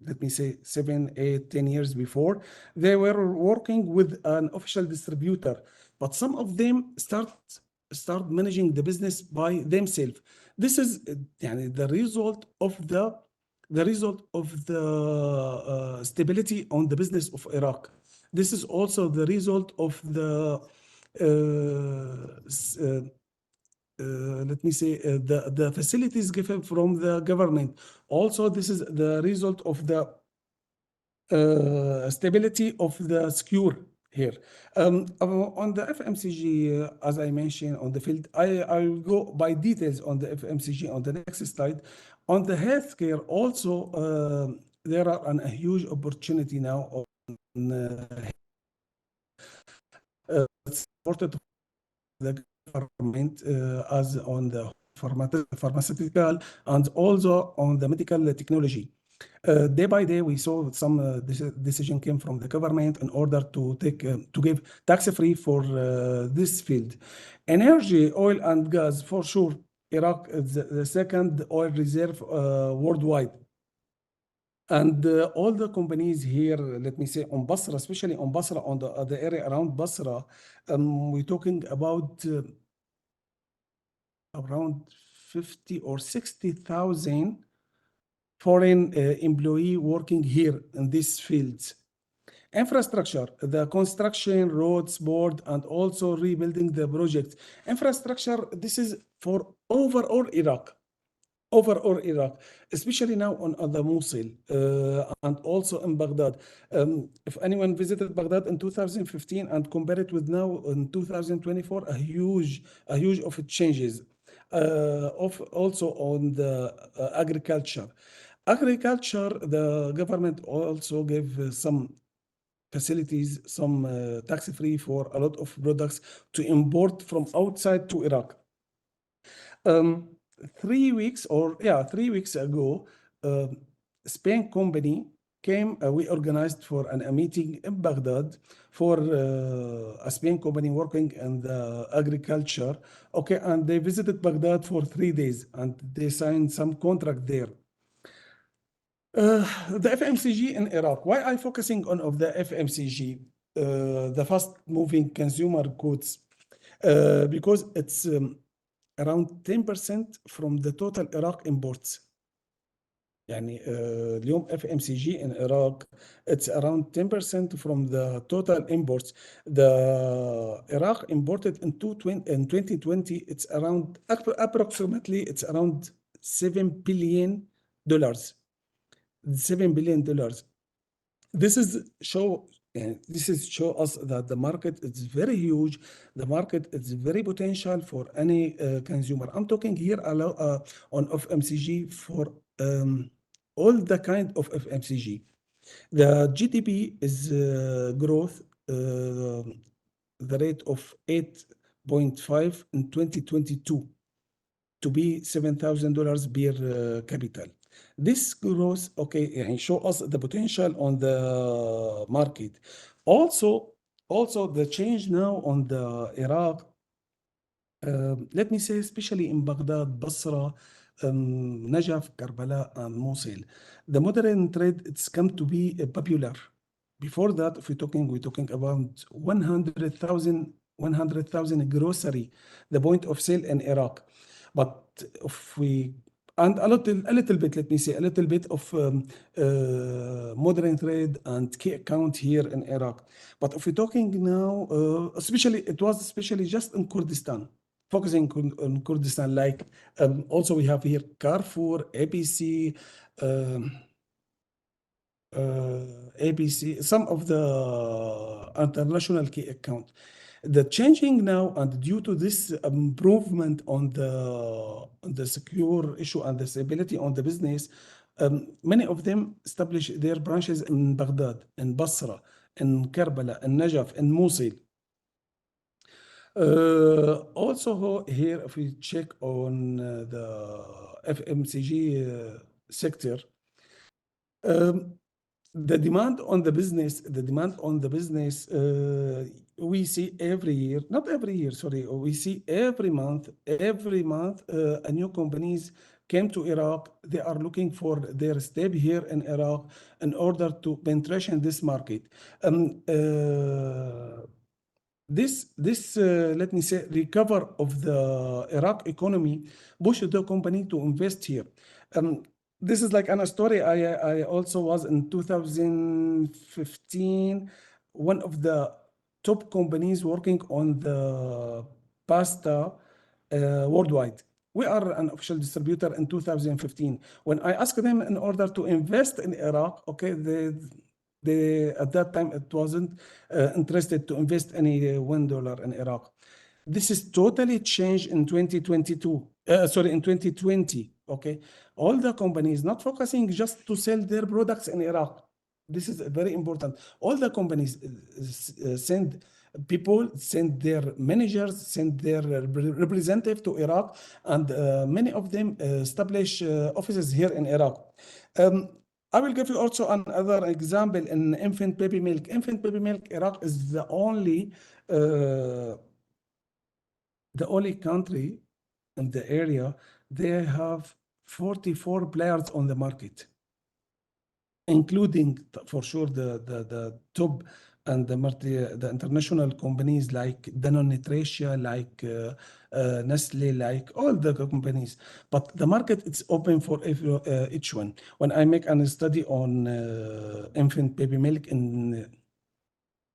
let me say, 7, 8, 10 years before, they were working with an official distributor. But some of them start start managing the business by themselves. This is the result of the stability on the business of Iraq. This is also the result of the let me say the facilities given from the government. Also, this is the result of the stability of the secure here. On the FMCG, as I mentioned on the field, I will go by details on the FMCG on the next slide. On the healthcare also, there are a huge opportunity now on supported the government as on the pharmaceutical and also on the medical technology. Day by day, we saw some decision came from the government in order to give tax-free for this field. Energy, oil and gas, for sure, Iraq is the second oil reserve worldwide. And all the companies here, let me say on Basra, especially on Basra, on the area around Basra, we're talking about around 50 or 60,000 foreign employee working here in these fields. Infrastructure, the construction, roads, board, and also rebuilding the project. Infrastructure, this is for overall Iraq. Overall Iraq, especially now on the Mosul and also in Baghdad. If anyone visited Baghdad in 2015 and compare it with now in 2024, a huge of changes. Also on the agriculture. Agriculture, the government also gave some facilities, some tax-free for a lot of products to import from outside to Iraq. 3 weeks ago, Spain company came, we organized for a meeting in Baghdad for a Spain company working in the agriculture. Okay, and they visited Baghdad for 3 days and they signed some contract there. The FMCG in Iraq, why I'm focusing on of the FMCG, the fast moving consumer goods, because it's around 10% from the total Iraq imports. يعني اليوم FMCG in Iraq, it's around 10% from the total imports. The Iraq imported in 2020, it's around approximately it's around $7 billion. $7 billion. This is show us that the market is very huge. The market is very potential for any consumer. I'm talking here on FMCG for all the kind of FMCG. The GDP is growth, the rate of 8.5 in 2022 to be $7,000 per capital. This growth, okay, show us the potential on the market. Also the change now on the Iraq, let me say, especially in Baghdad, Basra, Najaf, Karbala, and Mosul. The modern trade, it's come to be popular. Before that, if we're talking about 100,000 grocery, the point of sale in Iraq. But if we and a little bit, let me say, a little bit of modern trade and key account here in Iraq. But if we're talking now, it was especially just in Kurdistan, focusing on Kurdistan, like also we have here Carrefour, ABC, some of the international key account. The changing now, and due to this improvement on the secure issue and the stability on the business, many of them establish their branches in Baghdad, in Basra, in Karbala, in Najaf, in Mosul. Also here, if we check on the FMCG sector, the demand on the business, we see every year, not every year, sorry, we see every month, a new companies came to Iraq. They are looking for their step here in Iraq in order to penetration this market. let me say, recover of the Iraq economy pushed the company to invest here. This is like an story. I also was in 2015 one of the top companies working on the pasta worldwide. We are an official distributor in 2015. When I asked them in order to invest in Iraq, okay, they at that time it wasn't interested to invest any $1 in Iraq. This is totally changed in 2022. In 2020. Okay, all the companies not focusing just to sell their products in Iraq. This is very important. All the companies send people, send their managers, send their representative to Iraq, and many of them establish offices here in Iraq. I will give you also another example in infant baby milk. Infant baby milk, Iraq is the only country in the area. They have 44 players on the market, including for sure the top and the international companies like Danone Nutrition, like Nestle, like all the companies. But the market is open for each one. When I make a study on infant baby milk in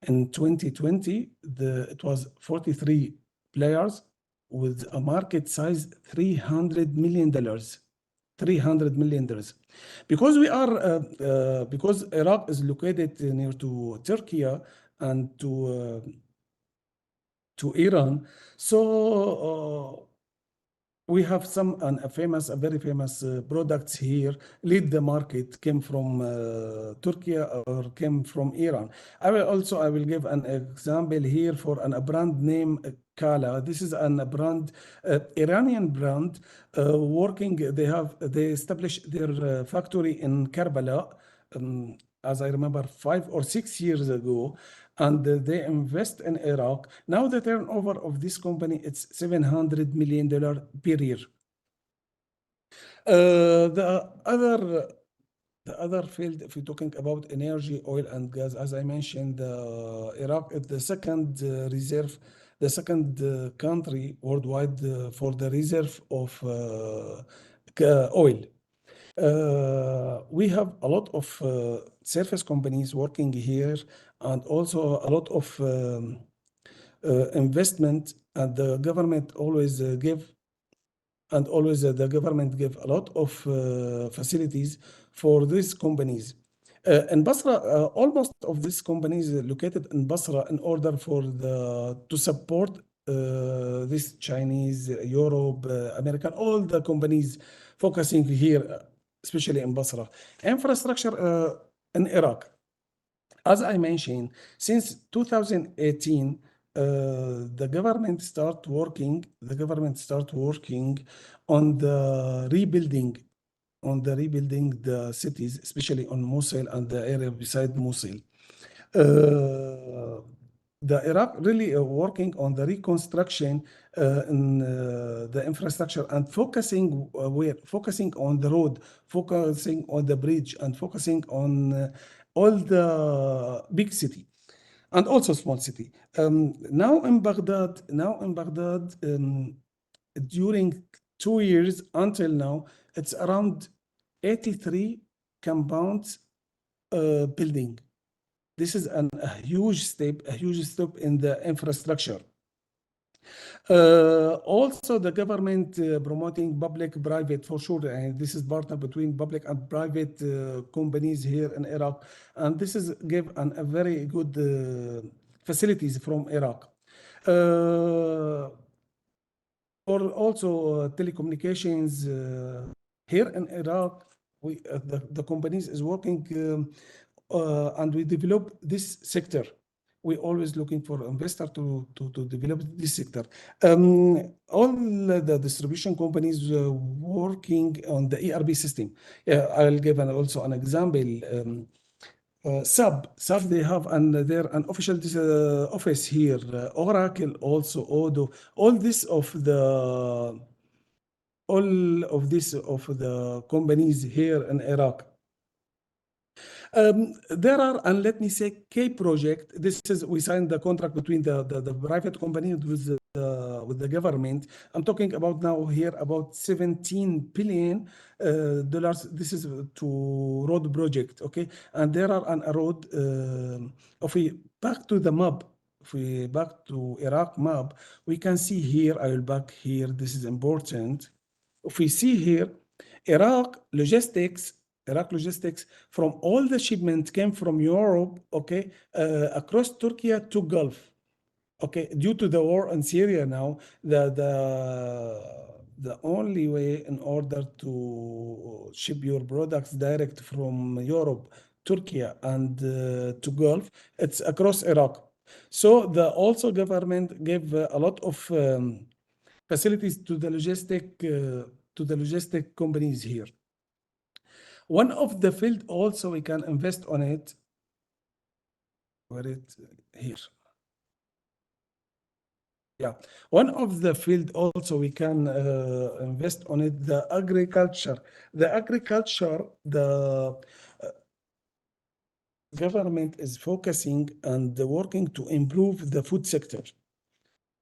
2020, it was 43 players with a market size $300 million. $300 million. Because we are because Iraq is located near to Turkey and to Iran, so we have a very famous products here. Lead the market came from Turkey or came from Iran. I will give an example here for a brand name Kala. This is a brand, Iranian brand, working. They established their factory in Karbala, as I remember, 5 or 6 years ago, and they invest in Iraq. Now the turnover of this company, it's $700 million per year. The other field, if you're talking about energy, oil and gas, as I mentioned, Iraq is the second the second country worldwide for the reserve of oil. We have a lot of surface companies working here, and also a lot of investment, and the government always give a lot of facilities for these companies. In Basra, almost of these companies located in Basra in order to support this Chinese, Europe, American, all the companies focusing here, especially in Basra. Infrastructure in Iraq. As I mentioned, since 2018, the government start working on the rebuilding the cities, especially on Mosul and the area beside Mosul. The Iraq really working on the reconstruction in the infrastructure, and focusing on the road, focusing on the bridge, and focusing on all the big city and also small city. Now in Baghdad, during 2 years until now, it's around 83 compounds building. This is a huge step in the infrastructure. Also, the government promoting public-private, for sure, and this is partner between public and private companies here in Iraq, and this is give a very good facilities from Iraq. Or also telecommunications here in Iraq, the companies is working and we develop this sector. We're always looking for investor to develop this sector. All the distribution companies working on the ERP system. I'll give also an example. SAP, they have an official office here. Oracle, also Odoo. All of this of the companies here in Iraq. There are, and let me say, key project. This is, we signed the contract between the private company with the government. I'm talking about now here about $17 billion. This is to road project, okay? And there are on a road, if we back to the map, if we back to Iraq map, we can see here, I will back here, this is important. If we see here, Iraq logistics from all the shipments came from Europe, okay, across Turkey to Gulf. Okay, due to the war in Syria now, the only way in order to ship your products direct from Europe, Turkey, and to Gulf, it's across Iraq. So the also government gave a lot of facilities to the logistic companies here. One of the field also we can invest on it. Where it here? Yeah, one of the field also we can invest on it, the agriculture. The government is focusing and working to improve the food sector.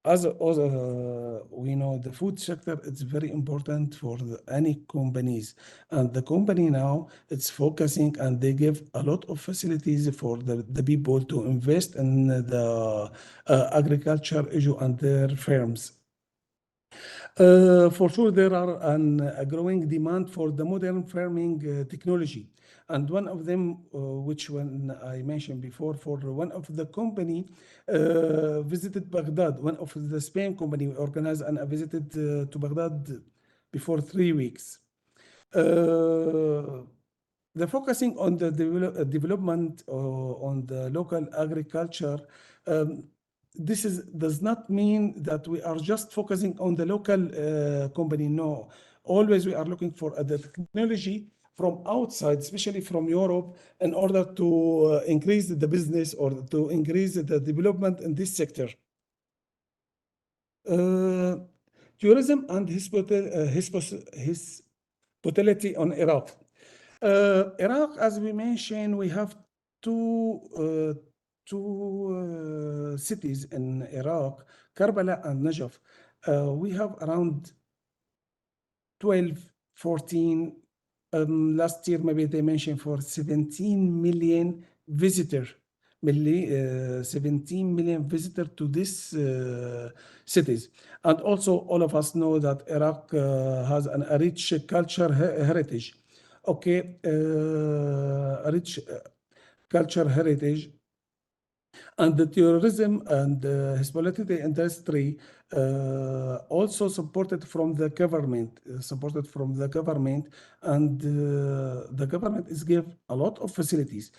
As we know, the food sector is very important for any companies, and the company now it's focusing and they give a lot of facilities for the people to invest in the agriculture issue and their firms. For sure, there are a growing demand for the modern farming technology. And one of them, which one I mentioned before, for one of the company visited Baghdad, one of the Spain company organized and visited to Baghdad before 3 weeks. The focusing on the development on the local agriculture, this does not mean that we are just focusing on the local company. No, always we are looking for the technology from outside, especially from Europe, in order to increase the business or to increase the development in this sector. Tourism and hospitality on Iraq. Iraq, as we mentioned, we have two cities in Iraq, Karbala and Najaf. We have around 12, 14, last year maybe they mentioned for 17 million visitors. 17 million visitors to these cities. And also all of us know that Iraq has a rich culture heritage. Okay, a rich culture heritage. And the tourism and the hospitality industry also supported from the government, and the government is give a lot of facilities.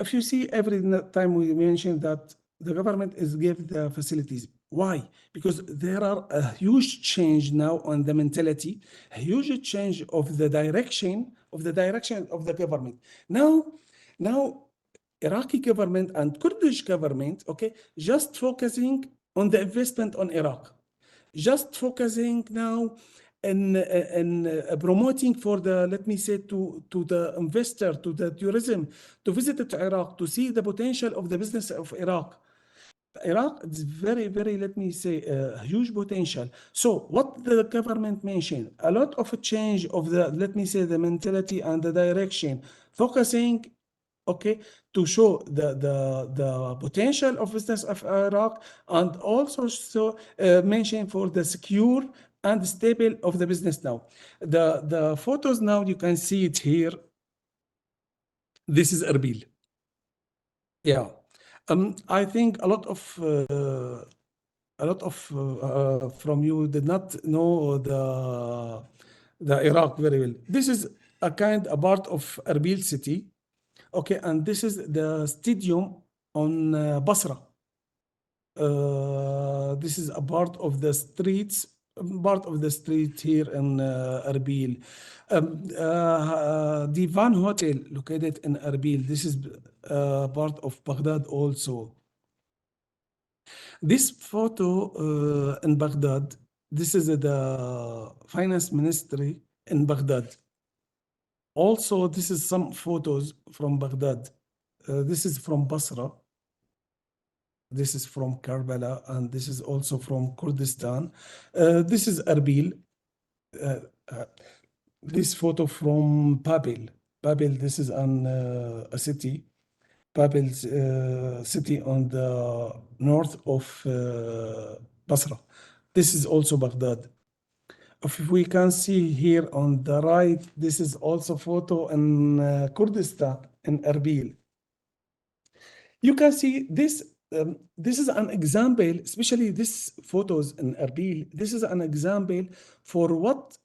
If you see, every time we mention that the government is give the facilities. Why? Because there are a huge change now on the mentality, a huge change of the direction of the government. Now, Iraqi government and Kurdish government, okay, just focusing on the investment on Iraq, just focusing now in promoting for the, let me say, to the investor, to the tourism, to visit Iraq, to see the potential of the business of Iraq. Iraq is very, very, let me say, huge potential. So what the government mentioned, a lot of a change of the, let me say, the mentality and the direction, focusing, okay, to show the potential of business of Iraq, and also so mention for the secure and stable of the business now. The photos now, you can see it here. This is Erbil. Yeah. I think a lot of from you did not know the Iraq very well. This is a part of Erbil city. Okay, and this is the stadium on Basra. This is a part of the street here in Erbil. Divan Hotel located in Erbil. This is part of Baghdad also. This photo in Baghdad, this is the finance ministry in Baghdad. Also, this is some photos from Baghdad. This is from Basra. This is from Karbala, and this is also from Kurdistan. This is Erbil. Uh, uh, this photo from Babil. Babil, this is a city. Babil's city on the north of Basra. This is also Baghdad. If we can see here on the right, this is also photo in Kurdistan, in Erbil. You can see this. This is an example, especially this photos in Erbil. This is an example for what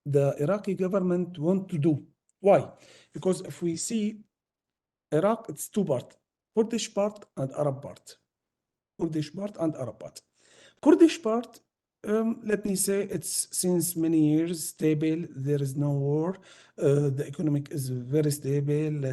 the Iraqi government want to do. Why? Because if we see Iraq, it's two parts, Kurdish part and Arab part. Kurdish part and Arab part. Kurdish part, let me say, it's since many years stable. There is no war. The economic is very stable.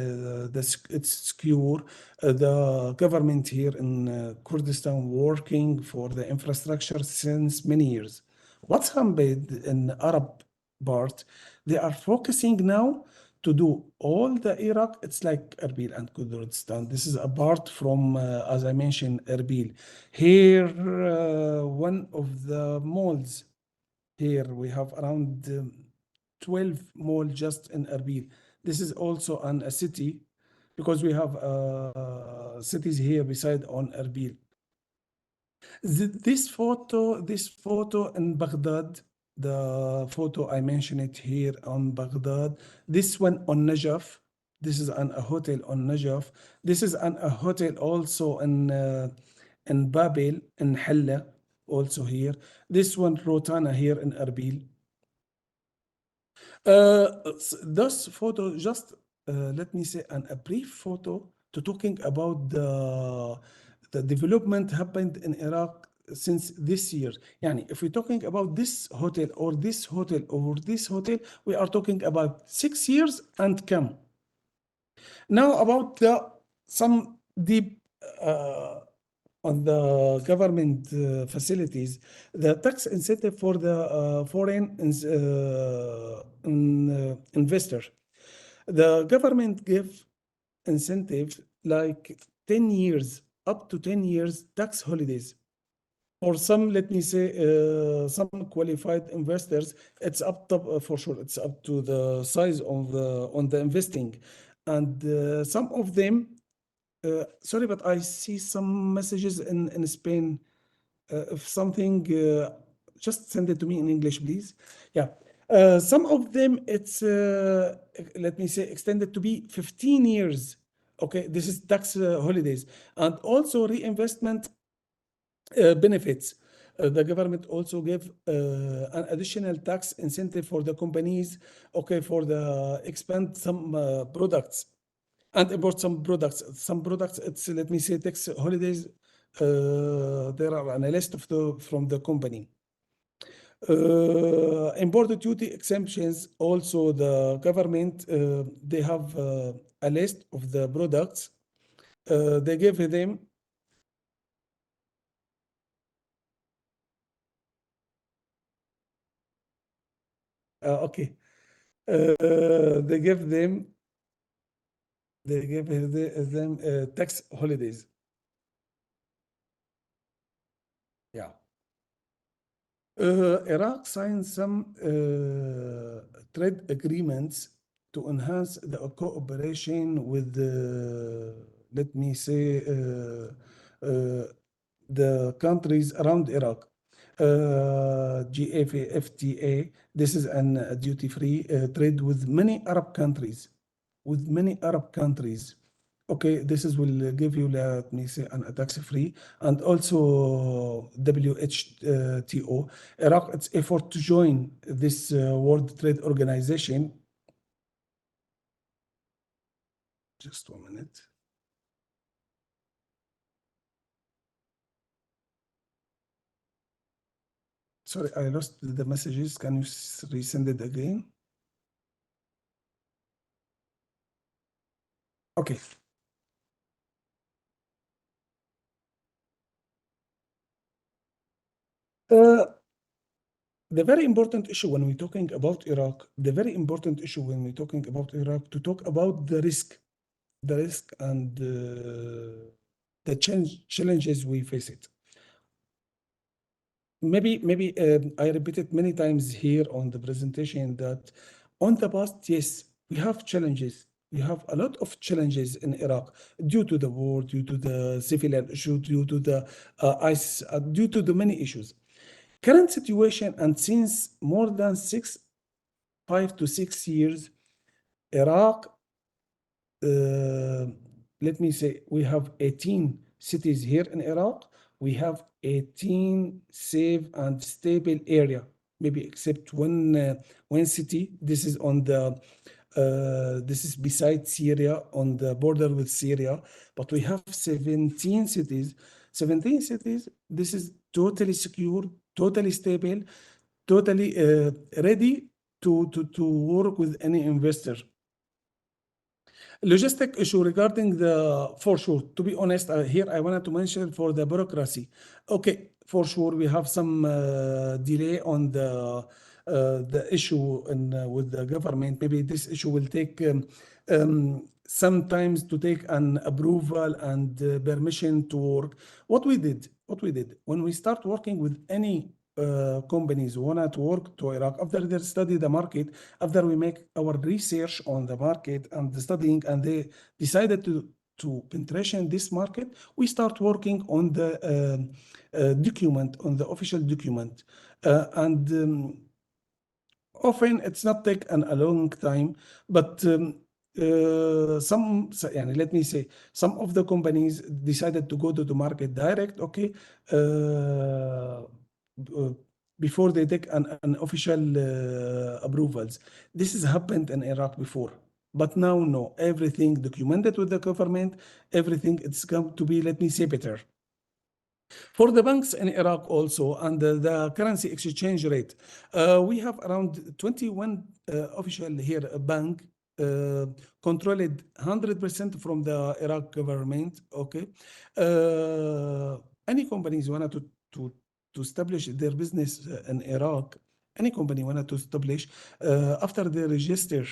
It's secure. The government here in Kurdistan working for the infrastructure since many years. What's happened in the Arab part? They are focusing now to do all the Iraq. It's like Erbil and Kurdistan. This is apart from, as I mentioned, Erbil. Here, one of the malls, here we have around 12 malls just in Erbil. This is also a city because we have cities here beside on Erbil. This photo in Baghdad, the photo I mentioned it here on Baghdad. This one on Najaf. This is a hotel on Najaf. This is a hotel also in Babil, in Halla, also here. This one, Rotana, here in Erbil. This photo, just let me say a brief photo to talking about the development happened in Iraq since this year. Yani, if we're talking about this hotel or this hotel or this hotel, we are talking about 6 years and come. Now about some deep on the government facilities, the tax incentive for the foreign investor. The government give incentive like 10 years, up to 10 years tax holidays. For some, let me say, some qualified investors, it's up to, for sure, it's up to the size of the investing. And some of them, sorry, but I see some messages in Spain. If something, just send it to me in English, please. Yeah. Some of them, it's, let me say, extended to be 15 years. Okay, this is tax holidays. And also reinvestment benefits. The government also gave an additional tax incentive for the companies, okay, for the expand some products and import some products. Some products, it's, let me say, tax holidays. There are on a list of from the company. Import duty exemptions, also the government, they have a list of the products. They give them okay. They give them tax holidays. Yeah. Iraq signed some trade agreements to enhance the cooperation with let me say, the countries around Iraq. GFTA, this is a duty-free trade with many Arab countries, Okay, this is will give you, let me say, a tax-free, and also WTO. Iraq, its effort to join this World Trade Organization. Just 1 minute. Sorry, I lost the messages. Can you resend it again? Okay. the very important issue when we're talking about Iraq, to talk about the risk and the challenges we face it. Maybe I repeated many times here on the presentation that on the past, yes, we have challenges. We have a lot of challenges in Iraq due to the war, due to the civilian issue, due to the ISIS, due to the many issues. Current situation, and since more than 5 to 6 years, Iraq, let me say, we have 18 cities here in Iraq. We have 18 safe and stable area, maybe except one city. This is on the this is beside Syria, on the border with Syria, but we have 17 cities. 17 cities. This is totally secure, totally stable, totally ready to work with any investor. Logistic issue regarding for sure, to be honest, here I wanted to mention for the bureaucracy. Okay, for sure, we have some delay on the issue with the government. Maybe this issue will take some time to take an approval and permission to work. What we did, when we start working with any companies who want to work to Iraq, after they study the market, after we make our research on the market and the studying, and they decided to penetration this market, we start working on the document, on the official document, and often it's not take a long time, but let me say, some of the companies decided to go to the market direct, okay, before they take an official approvals. This has happened in Iraq before, but now no, everything documented with the government, everything it's going to be, let me say, better. For the banks in Iraq also, and the currency exchange rate, we have around 21 official here bank controlled 100% from the Iraq government. Okay, any companies wanted to establish their business in Iraq. Any company wanted to establish after they register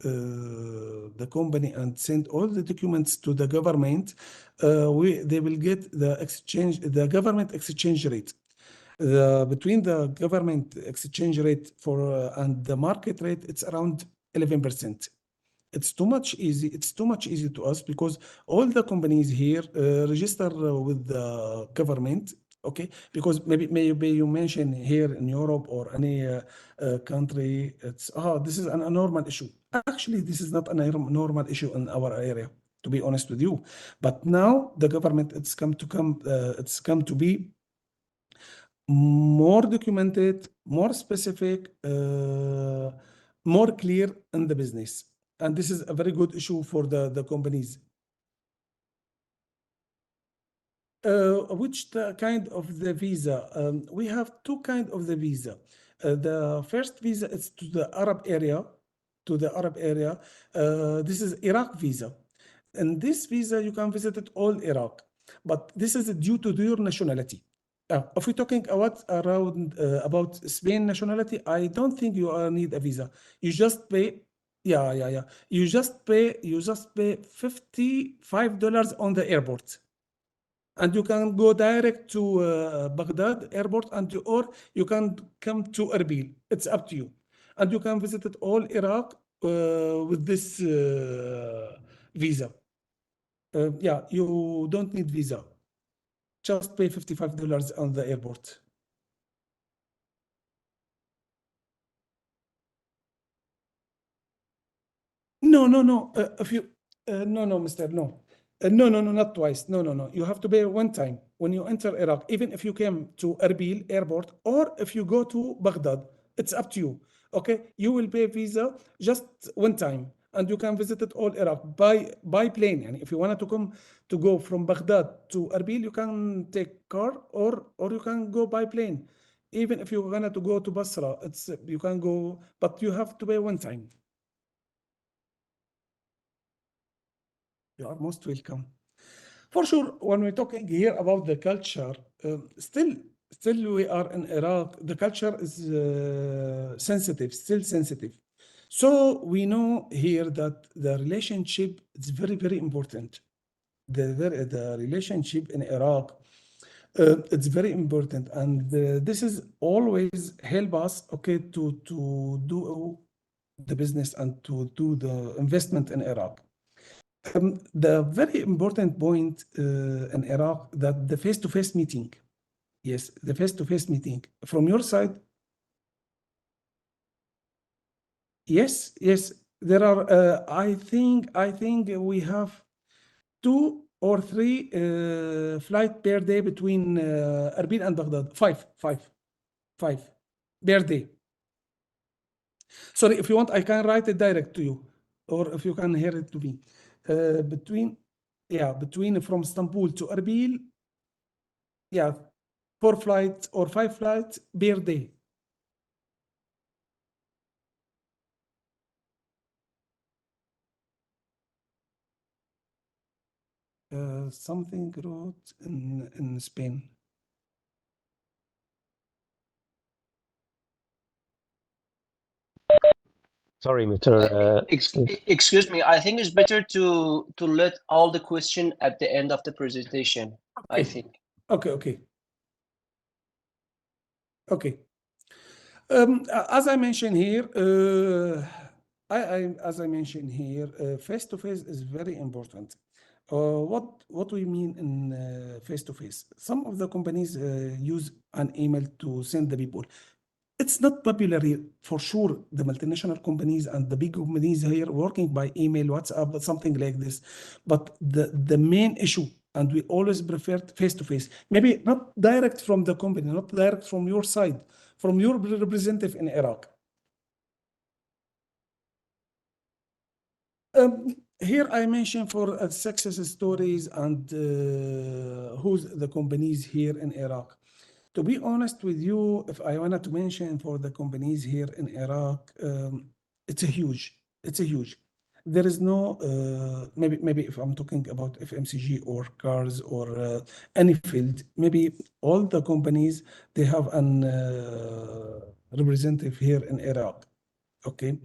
the company and send all the documents to the government, they will get the government exchange rate. Between the government exchange rate and the market rate, it's around 11%. It's too much easy. It's too much easy to us because all the companies here register with the government. Okay, because maybe you mention here in Europe or any country, it's this is a normal issue. Actually, this is not a normal issue in our area, to be honest with you. But now the government, it's come to be more documented, more specific, more clear in the business, and this is a very good issue for the companies. Which kind of the visa? We have two kinds of the visa. The first visa is to the Arab area. This is Iraq visa. And this visa, you can visit all Iraq. But this is due to your nationality. If we're talking about Spain nationality, I don't think you need a visa. You just pay, yeah. You just pay $55 on the airport. And you can go direct to Baghdad airport, or you can come to Erbil. It's up to you. And you can visit all Iraq with this visa. You don't need visa. Just pay $55 on the airport. No. If you no, mister, no. No, not twice. No. You have to pay one time when you enter Iraq, even if you came to Erbil airport or if you go to Baghdad. It's up to you. Okay, you will pay visa just one time, and you can visit it all Iraq by plane. And if you wanted to go from Baghdad to Erbil, you can take car or you can go by plane. Even if you wanted to go to Basra, you can go, but you have to pay one time. You are most welcome. For sure, when we're talking here about the culture, still still we are in Iraq. The culture is sensitive, still sensitive. So we know here that the relationship is very, very important. The relationship in Iraq, it's very important, and this is always help us, okay, to do the business and to do the investment in Iraq. The very important point in Iraq, that the face-to-face meeting. Yes, the face-to-face meeting. From your side, yes, yes, there are. I think we have 2 or 3 flight per day between Erbil and Baghdad. 5 per day. Sorry, if you want, I can write it direct to you, or if you can hear it to me. Between from Istanbul to Erbil, 4 flights or 5 flights per day. Something wrote in Spain. Sorry, Mr. Excuse me, I think it's better to let all the question at the end of the presentation, I think. Okay. As I mentioned here, face-to-face is very important. What we mean in face-to-face? Some of the companies use an email to send the people. It's not popular here, for sure. The multinational companies and the big companies here working by email, WhatsApp, something like this. But the main issue, and we always prefer face-to-face, maybe not direct from the company, not direct from your side, from your representative in Iraq. Here I mentioned for success stories and who's the companies here in Iraq. To be honest with you, if I wanted to mention for the companies here in Iraq, it's a huge. There is no, maybe if I'm talking about FMCG or cars or any field, maybe all the companies, they have an representative here in Iraq, okay?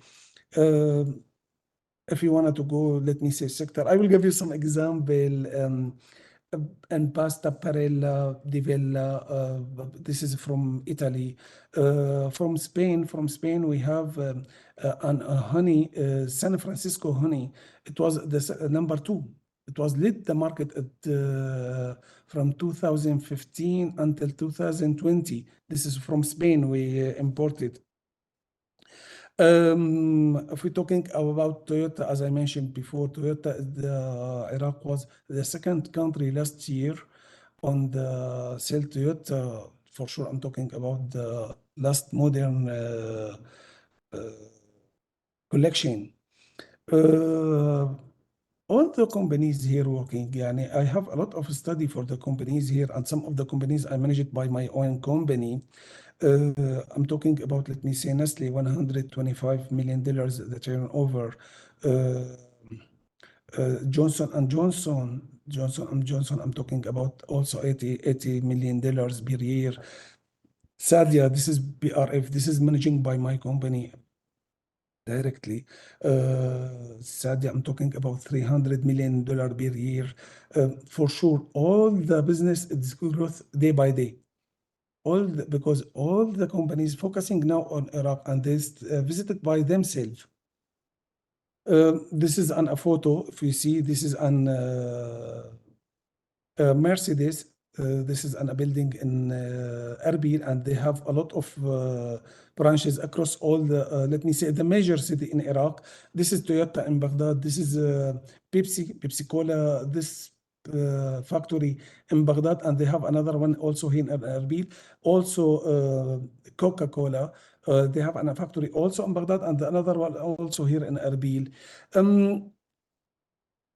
If you wanted to go, let me say sector, I will give you some example. And pasta Parella, Di Vella, this is from Italy. From Spain, we have a honey, San Francisco honey. It was the number 2. It was lead the market at, from 2015 until 2020. This is from Spain, we imported. If we're talking about Toyota, as I mentioned before, Iraq was the 2nd country last year on the sell Toyota. For sure, I'm talking about the last modern collection. All the companies here working, I have a lot of study for the companies here, and some of the companies I manage it by my own company. I'm talking about, let me say, Nestle, $125 million, the turnover. Johnson & Johnson, I'm talking about also $80 million per year. Sadia, this is BRF, this is managing by my company directly. Sadia, I'm talking about $300 million per year. For sure, all the business is growth day by day. Because all the companies focusing now on Iraq, and they visited by themselves. This is a photo. If you see, this is an Mercedes. This is a building in Erbil, and they have a lot of branches across all the, let me say, the major city in Iraq. This is Toyota in Baghdad. This is Pepsi Cola. This factory in Baghdad, and they have another one also here in Erbil. Also Coca-Cola, they have a factory also in Baghdad, and another one also here in Erbil.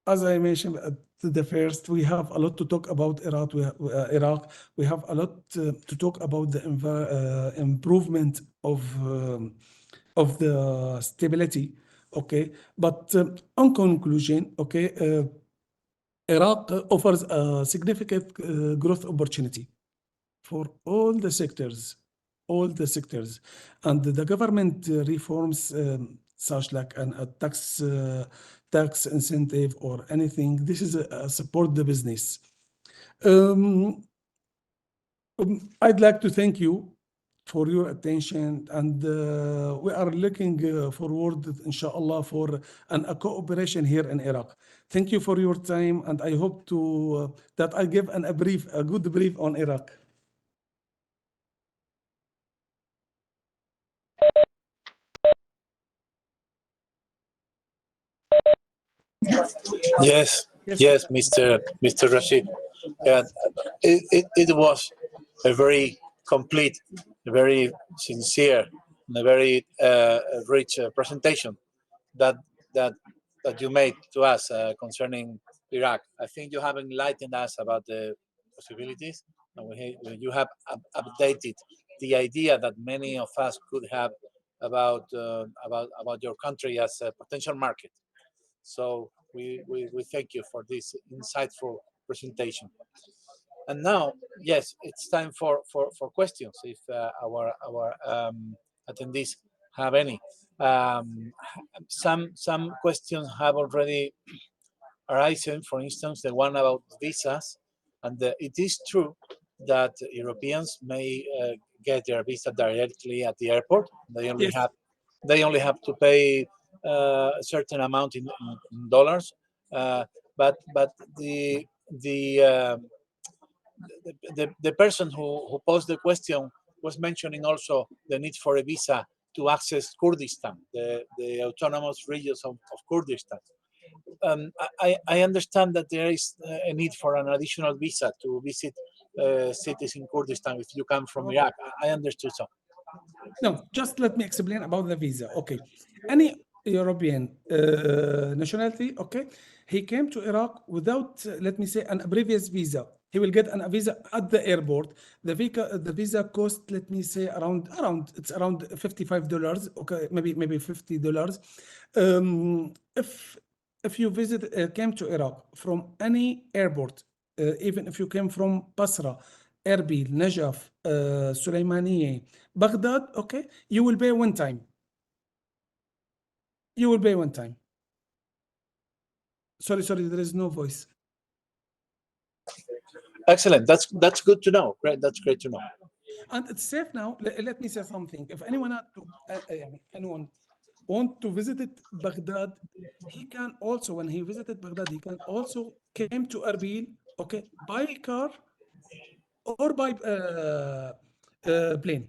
As I mentioned at the first, we have a lot to talk about Iraq. We have a lot to talk about the improvement of the stability. Okay, but on conclusion, okay. Iraq offers a significant growth opportunity for all the sectors, and the government reforms such like a tax incentive or anything. This is support the business. I'd like to thank you for your attention, and we are looking forward, inshallah, for a cooperation here in Iraq. Thank you for your time, and I hope to that I give a good brief on Iraq. Yes, yes, Mr. Rashid. Yeah, it was a very complete, a very sincere, and a very rich presentation that that that you made to us concerning Iraq. I think you have enlightened us about the possibilities, and you have updated the idea that many of us could have about your country as a potential market. So we thank you for this insightful presentation. And now, yes, it's time for questions if our attendees have any. Some questions have already arisen, for instance, the one about visas. And it is true that Europeans may get their visa directly at the airport. They only have to pay a certain amount in dollars. But the person who posed the question was mentioning also the need for a visa to access Kurdistan, the autonomous regions of Kurdistan. I understand that there is a need for an additional visa to visit cities in Kurdistan if you come from Iraq. I understood so. No, just let me explain about the visa. Okay, any European nationality, okay, he came to Iraq without, let me say, a previous visa. He will get a visa at the airport. The visa cost, let me say, around $55. Okay, maybe $50. If you came to Iraq from any airport, even if you came from Basra, Erbil, Najaf, Suleymaniye, Baghdad, okay, you will pay one time. You will pay one time. Sorry, there is no voice. Excellent. That's good to know. Great. That's great to know. And it's safe now. Let me say something. If anyone want to visit Baghdad, he can also, when he visited Baghdad, he can also came to Erbil, okay, by car or by plane.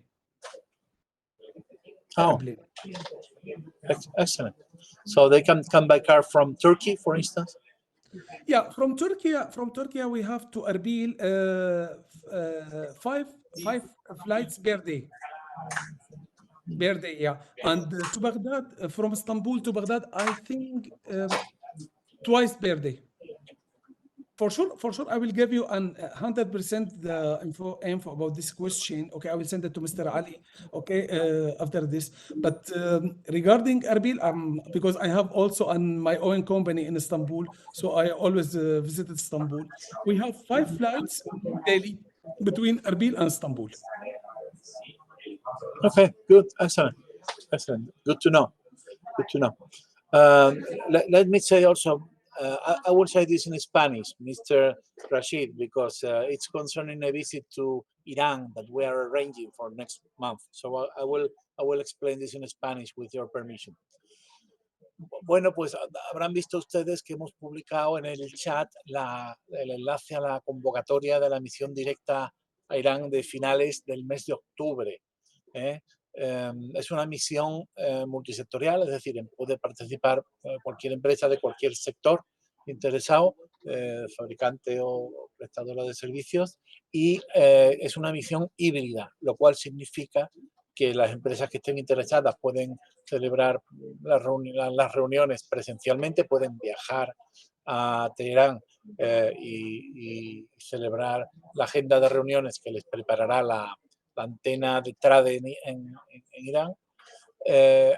Oh, Plane. excellent. So they can come by car from Turkey, for instance? Yeah, from Turkey we have to Erbil five flights per day. Yeah. And to Baghdad, from Istanbul to Baghdad, I think twice per day. For sure, I will give you 100% the info about this question. Okay, I will send it to Mr. Ali. Okay, after this. But regarding Erbil, because I have also my own company in Istanbul, so I always visit Istanbul. We have 5 flights daily between Erbil and Istanbul. Okay, good, excellent. Good to know. Let me say also, I will say this in Spanish, Mr. Rashid, because it's concerning a visit to Iran that we are arranging for next month. So I will explain this in Spanish with your permission. Bueno, pues habrán visto ustedes que hemos publicado en el chat el enlace a la convocatoria de la misión directa a Irán de finales del mes de octubre. Es una misión multisectorial, es decir, puede participar cualquier empresa de cualquier sector interesado, fabricante o prestadora de servicios, y es una misión híbrida, lo cual significa que las empresas que estén interesadas pueden celebrar las reuniones presencialmente, pueden viajar a Teherán y celebrar la agenda de reuniones que les preparará la antena de TRADE en Irán,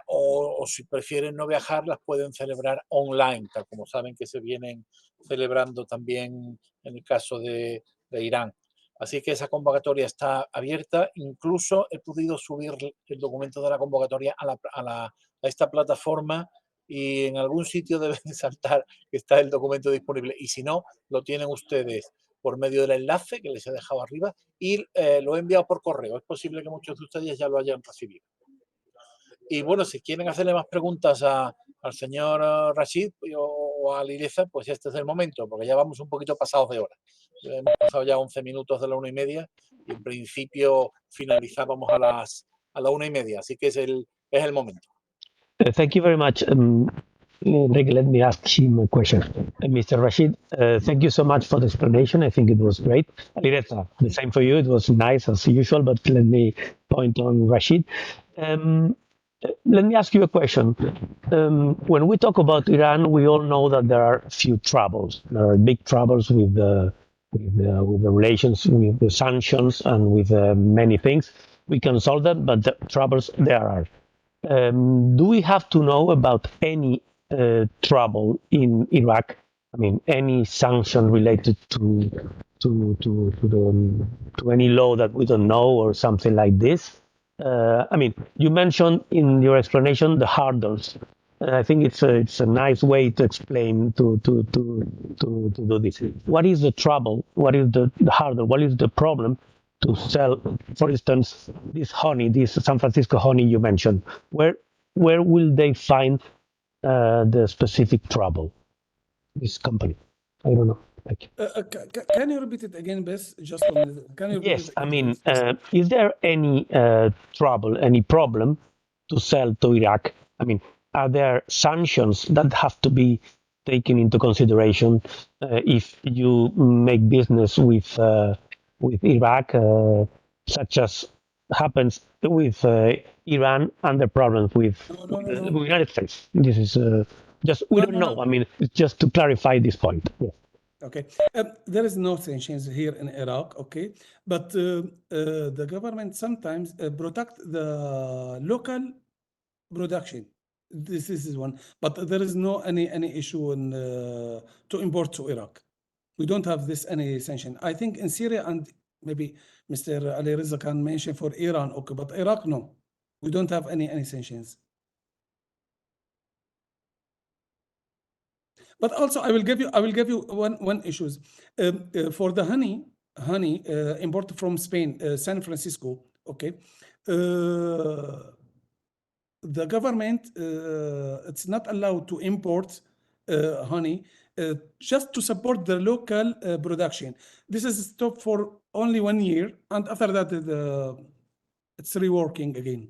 o si prefieren no viajar, las pueden celebrar online, tal como saben que se vienen celebrando también en el caso de Irán. Así que esa convocatoria está abierta. Incluso he podido subir el documento de la convocatoria a esta plataforma y en algún sitio deben saltar que está el documento disponible. Y si no, lo tienen ustedes por medio del enlace que les he dejado arriba y lo he enviado por correo. Es posible que muchos de ustedes ya lo hayan recibido. Y bueno, si quieren hacerle más preguntas al señor Rashid o a Lireza, pues este es el momento, porque ya vamos un poquito pasados de hora. Hemos pasado ya 11 minutos de la 1:30 y en principio finalizábamos a la 1:30, así que es el momento. Thank you very much. Enrique, let me ask him a question. Mr. Rashid, thank you so much for the explanation. I think it was great. Alireza, the same for you. It was nice as usual, but let me point on Rashid. Let me ask you a question. When we talk about Iran, we all know that there are a few troubles. There are big troubles with the relations, with the sanctions, and with many things. We can solve them, but the troubles there are. Do we have to know about any trouble in Iraq? I mean, any sanction related to any law that we don't know or something like this? I mean, you mentioned in your explanation the hurdles. I think it's a nice way to explain to do this. What is the trouble? What is the hurdle? What is the problem to sell, for instance, this honey, this San Francisco honey you mentioned? Where will they find the specific trouble? This company, I don't know. Thank you. Can you repeat it again, Bess? Just a minute. Can you repeat Yes, it I again, mean, please? is there any trouble, any problem to sell to Iraq? I mean, are there sanctions that have to be taken into consideration if you make business with Iraq, such as happens with Iran and the problems with No. the United States? This is just we don't know. I mean, it's just to clarify this point. Yeah. Okay. There is no sanctions here in Iraq, okay? But the government sometimes protect the local production. This is one. But there is no any issue in, to import to Iraq. We don't have this any sanction. I think in Syria and maybe Mr. Ali Reza can mention for Iran, okay, but Iraq, no. We don't have any sanctions. But also, I will give you one issues for the honey imported from Spain, San Francisco. Okay, the government it's not allowed to import honey just to support the local production. This is stopped for only 1 year, and after that it's reworking again.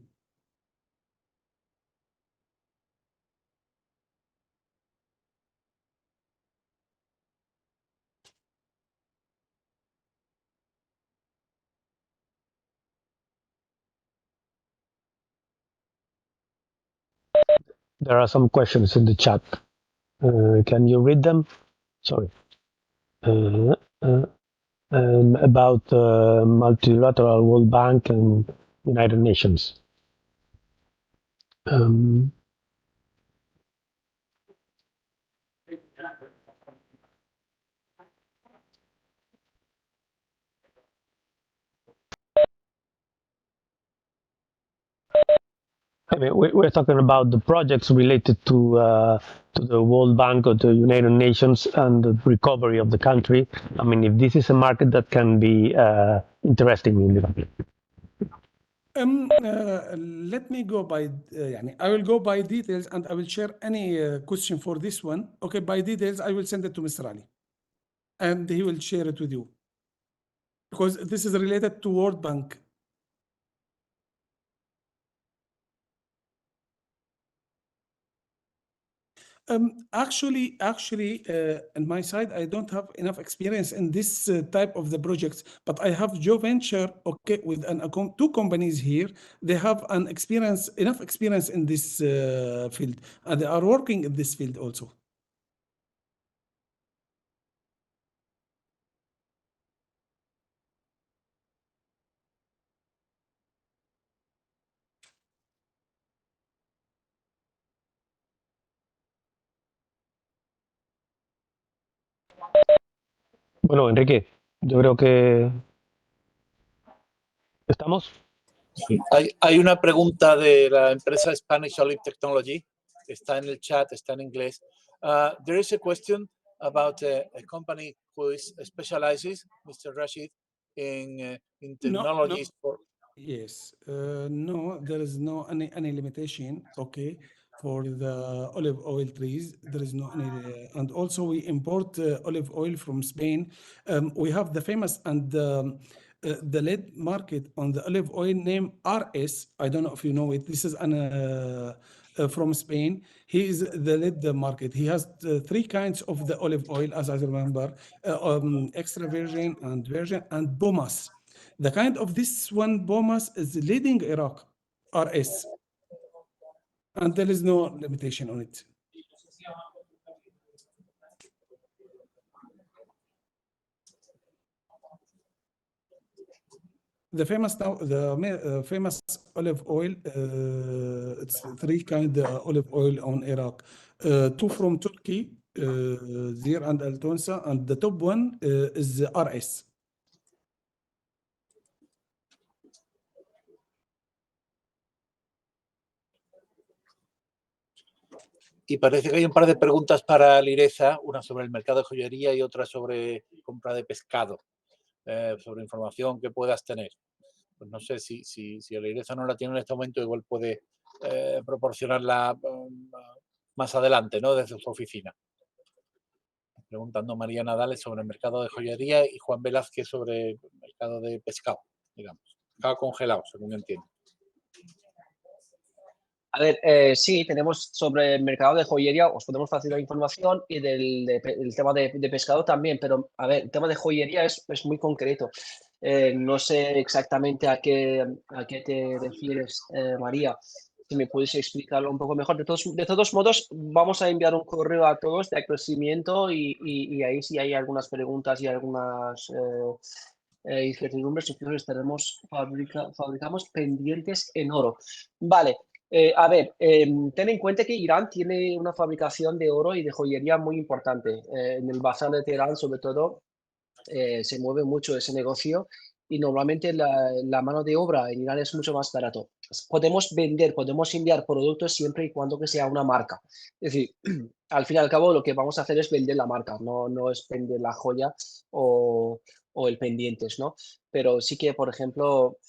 There are some questions in the chat. Can you read them? Sorry. About multilateral World Bank and United Nations. I mean, we're talking about the projects related to the World Bank or the United Nations and the recovery of the country. I mean, if this is a market that can be interesting in Liverpool. Let me go by I will go by details and I will share any question for this one. Okay, by details I will send it to Mr. Ali and he will share it with you because this is related to World Bank. Actually, on my side, I don't have enough experience in this type of the projects, but I have joint venture, okay, with two companies here. They have enough experience in this field, and they are working in this field also. Bueno, Enrique, yo creo que ¿Estamos? Sí. Hay una pregunta de la empresa Spanish Olive Technology, está en el chat, está en inglés. There is a question about a company who specializes, Mr. Rashid, in technologies for... Yes, no, there is no any limitation, okay, for the olive oil trees. There is no any, and also we import olive oil from Spain. We have the famous and the lead market on the olive oil name RS. I don't know if you know it. This is an from Spain. He is the lead market. He has three kinds of the olive oil, as I remember, extra virgin and Bomas. The kind of this one Bomas is leading Iraq, RS, and there is no limitation on it. The famous now, the famous olive oil, it's three kind of olive oil on Iraq. Two from Turkey, Zir and Al Tunsa, and the top one is RS. Y parece que hay un par de preguntas para Lireza, una sobre el mercado de joyería y otra sobre compra de pescado, sobre información que puedas tener. Pues no sé si Lireza no la tiene en este momento, igual puede proporcionarla más adelante, ¿no? Desde su oficina. Preguntando María Nadales sobre el mercado de joyería y Juan Velázquez sobre el mercado de pescado, digamos. Pescado congelado, según entiendo. A ver, sí, tenemos sobre el mercado de joyería, os podemos facilitar información y del tema de pescado también, pero a ver, el tema de joyería es muy concreto. No sé exactamente a qué te refieres, María. Si me puedes explicarlo un poco mejor. De todos modos, vamos a enviar un correo a todos de crecimiento y ahí si hay algunas preguntas y algunas incertidumbres, nosotros fabricamos pendientes en oro. Vale. A ver, ten en cuenta que Irán tiene una fabricación de oro y de joyería muy importante. En el bazar de Teherán, sobre todo, se mueve mucho ese negocio y normalmente la mano de obra en Irán es mucho más barato. Podemos vender, podemos enviar productos siempre y cuando que sea una marca. Es decir, al fin y al cabo lo que vamos a hacer es vender la marca, no es vender la joya o el pendientes, ¿no? Pero sí que, por ejemplo...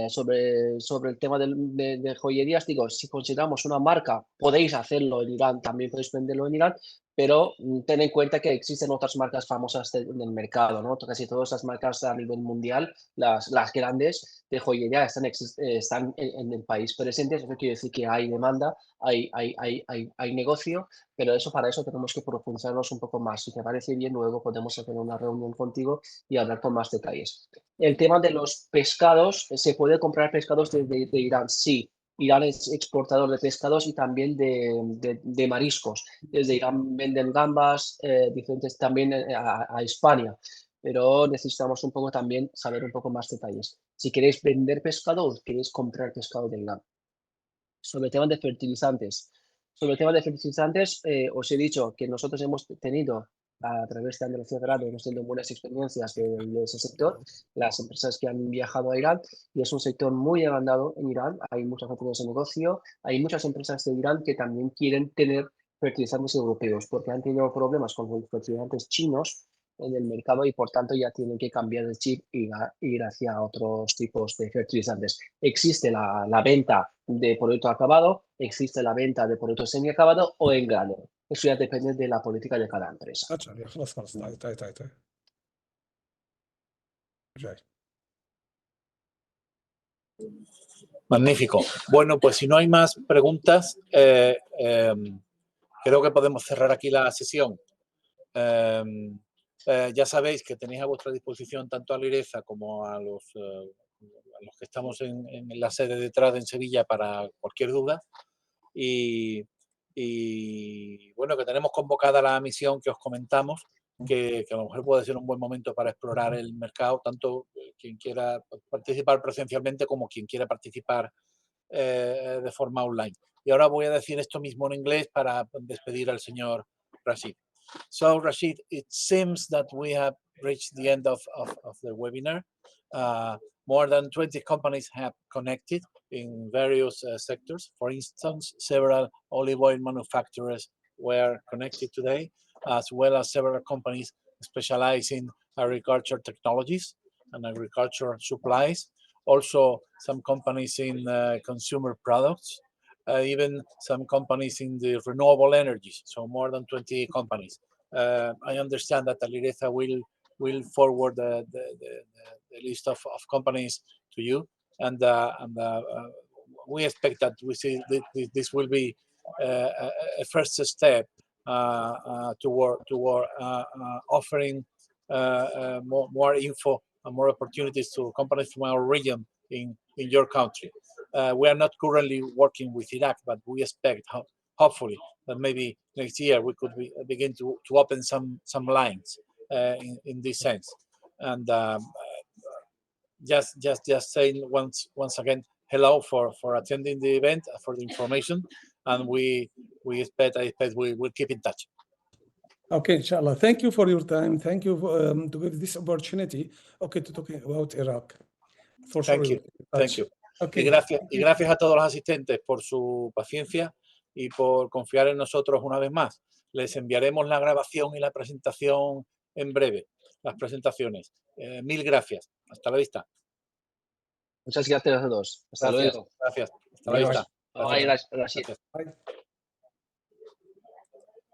sobre el tema de joyerías, digo, si consideramos una marca, podéis hacerlo en Irán, también podéis venderlo en Irán, pero ten en cuenta que existen otras marcas famosas en el mercado, ¿no? Casi todas las marcas a nivel mundial, las grandes de joyería están en el país presente. Eso quiere decir que hay demanda, hay negocio, pero para eso tenemos que profundizarnos un poco más. Si te parece bien, luego podemos hacer una reunión contigo y hablar con más detalles. El tema de los pescados, ¿se puede comprar pescados de Irán? Sí, Irán es exportador de pescados y también de mariscos. Desde Irán venden gambas diferentes también a España, pero necesitamos un poco también saber un poco más detalles. Si queréis vender pescado o queréis comprar pescado de Irán. Sobre el tema de fertilizantes. Sobre el tema de fertilizantes, os he dicho que nosotros hemos tenido a través de Andalucía Grado, hemos tenido buenas experiencias de ese sector, las empresas que han viajado a Irán, y es un sector muy demandado en Irán. Hay muchas oportunidades de negocio, hay muchas empresas de Irán que también quieren tener fertilizantes europeos porque han tenido problemas con los fertilizantes chinos en el mercado y por tanto ya tienen que cambiar el chip y ir hacia otros tipos de fertilizantes. Existe la venta de producto acabado, existe la venta de producto semiacabado o en grano. Eso ya depende de la política de cada empresa. Magnífico. Bueno, pues si no hay más preguntas, creo que podemos cerrar aquí la sesión. Ya sabéis que tenéis a vuestra disposición tanto a Lireza como a los que estamos en la sede detrás en Sevilla para cualquier duda. Y bueno, que tenemos convocada la misión que os comentamos, que a lo mejor puede ser un buen momento para explorar el mercado, tanto quien quiera participar presencialmente como quien quiera participar de forma online. Y ahora voy a decir esto mismo en inglés para despedir al señor Rashid. So, Rashid, it seems that we have reached the end of the webinar. More than 20 companies have connected in various sectors. For instance, several olive oil manufacturers were connected today, as well as several companies specialized in agriculture technologies and agriculture supplies. Also, some companies in consumer products, even some companies in the renewable energies. So more than 20 companies. I understand that Alireza will forward the list of companies to you, and we expect that this will be a first step toward offering more info and more opportunities to companies from our region in your country. We are not currently working with Iraq, but we expect, hopefully, that maybe next year we could begin to open some lines in this sense. And just saying once again, hello for attending the event, for the information, and I expect we will keep in touch. Okay, inshallah. Thank you for your time. Thank you to give this opportunity. Okay, to talk about Iraq. For sure. Thank you. Okay. Y gracias a todos los asistentes por su paciencia y por confiar en nosotros una vez más. Les enviaremos la grabación y la presentación en breve, las presentaciones. Mil gracias. Hasta la vista. Muchas gracias a todos. Hasta luego. Gracias. Hasta la vista. Bye, Rashid. Gracias. Bye.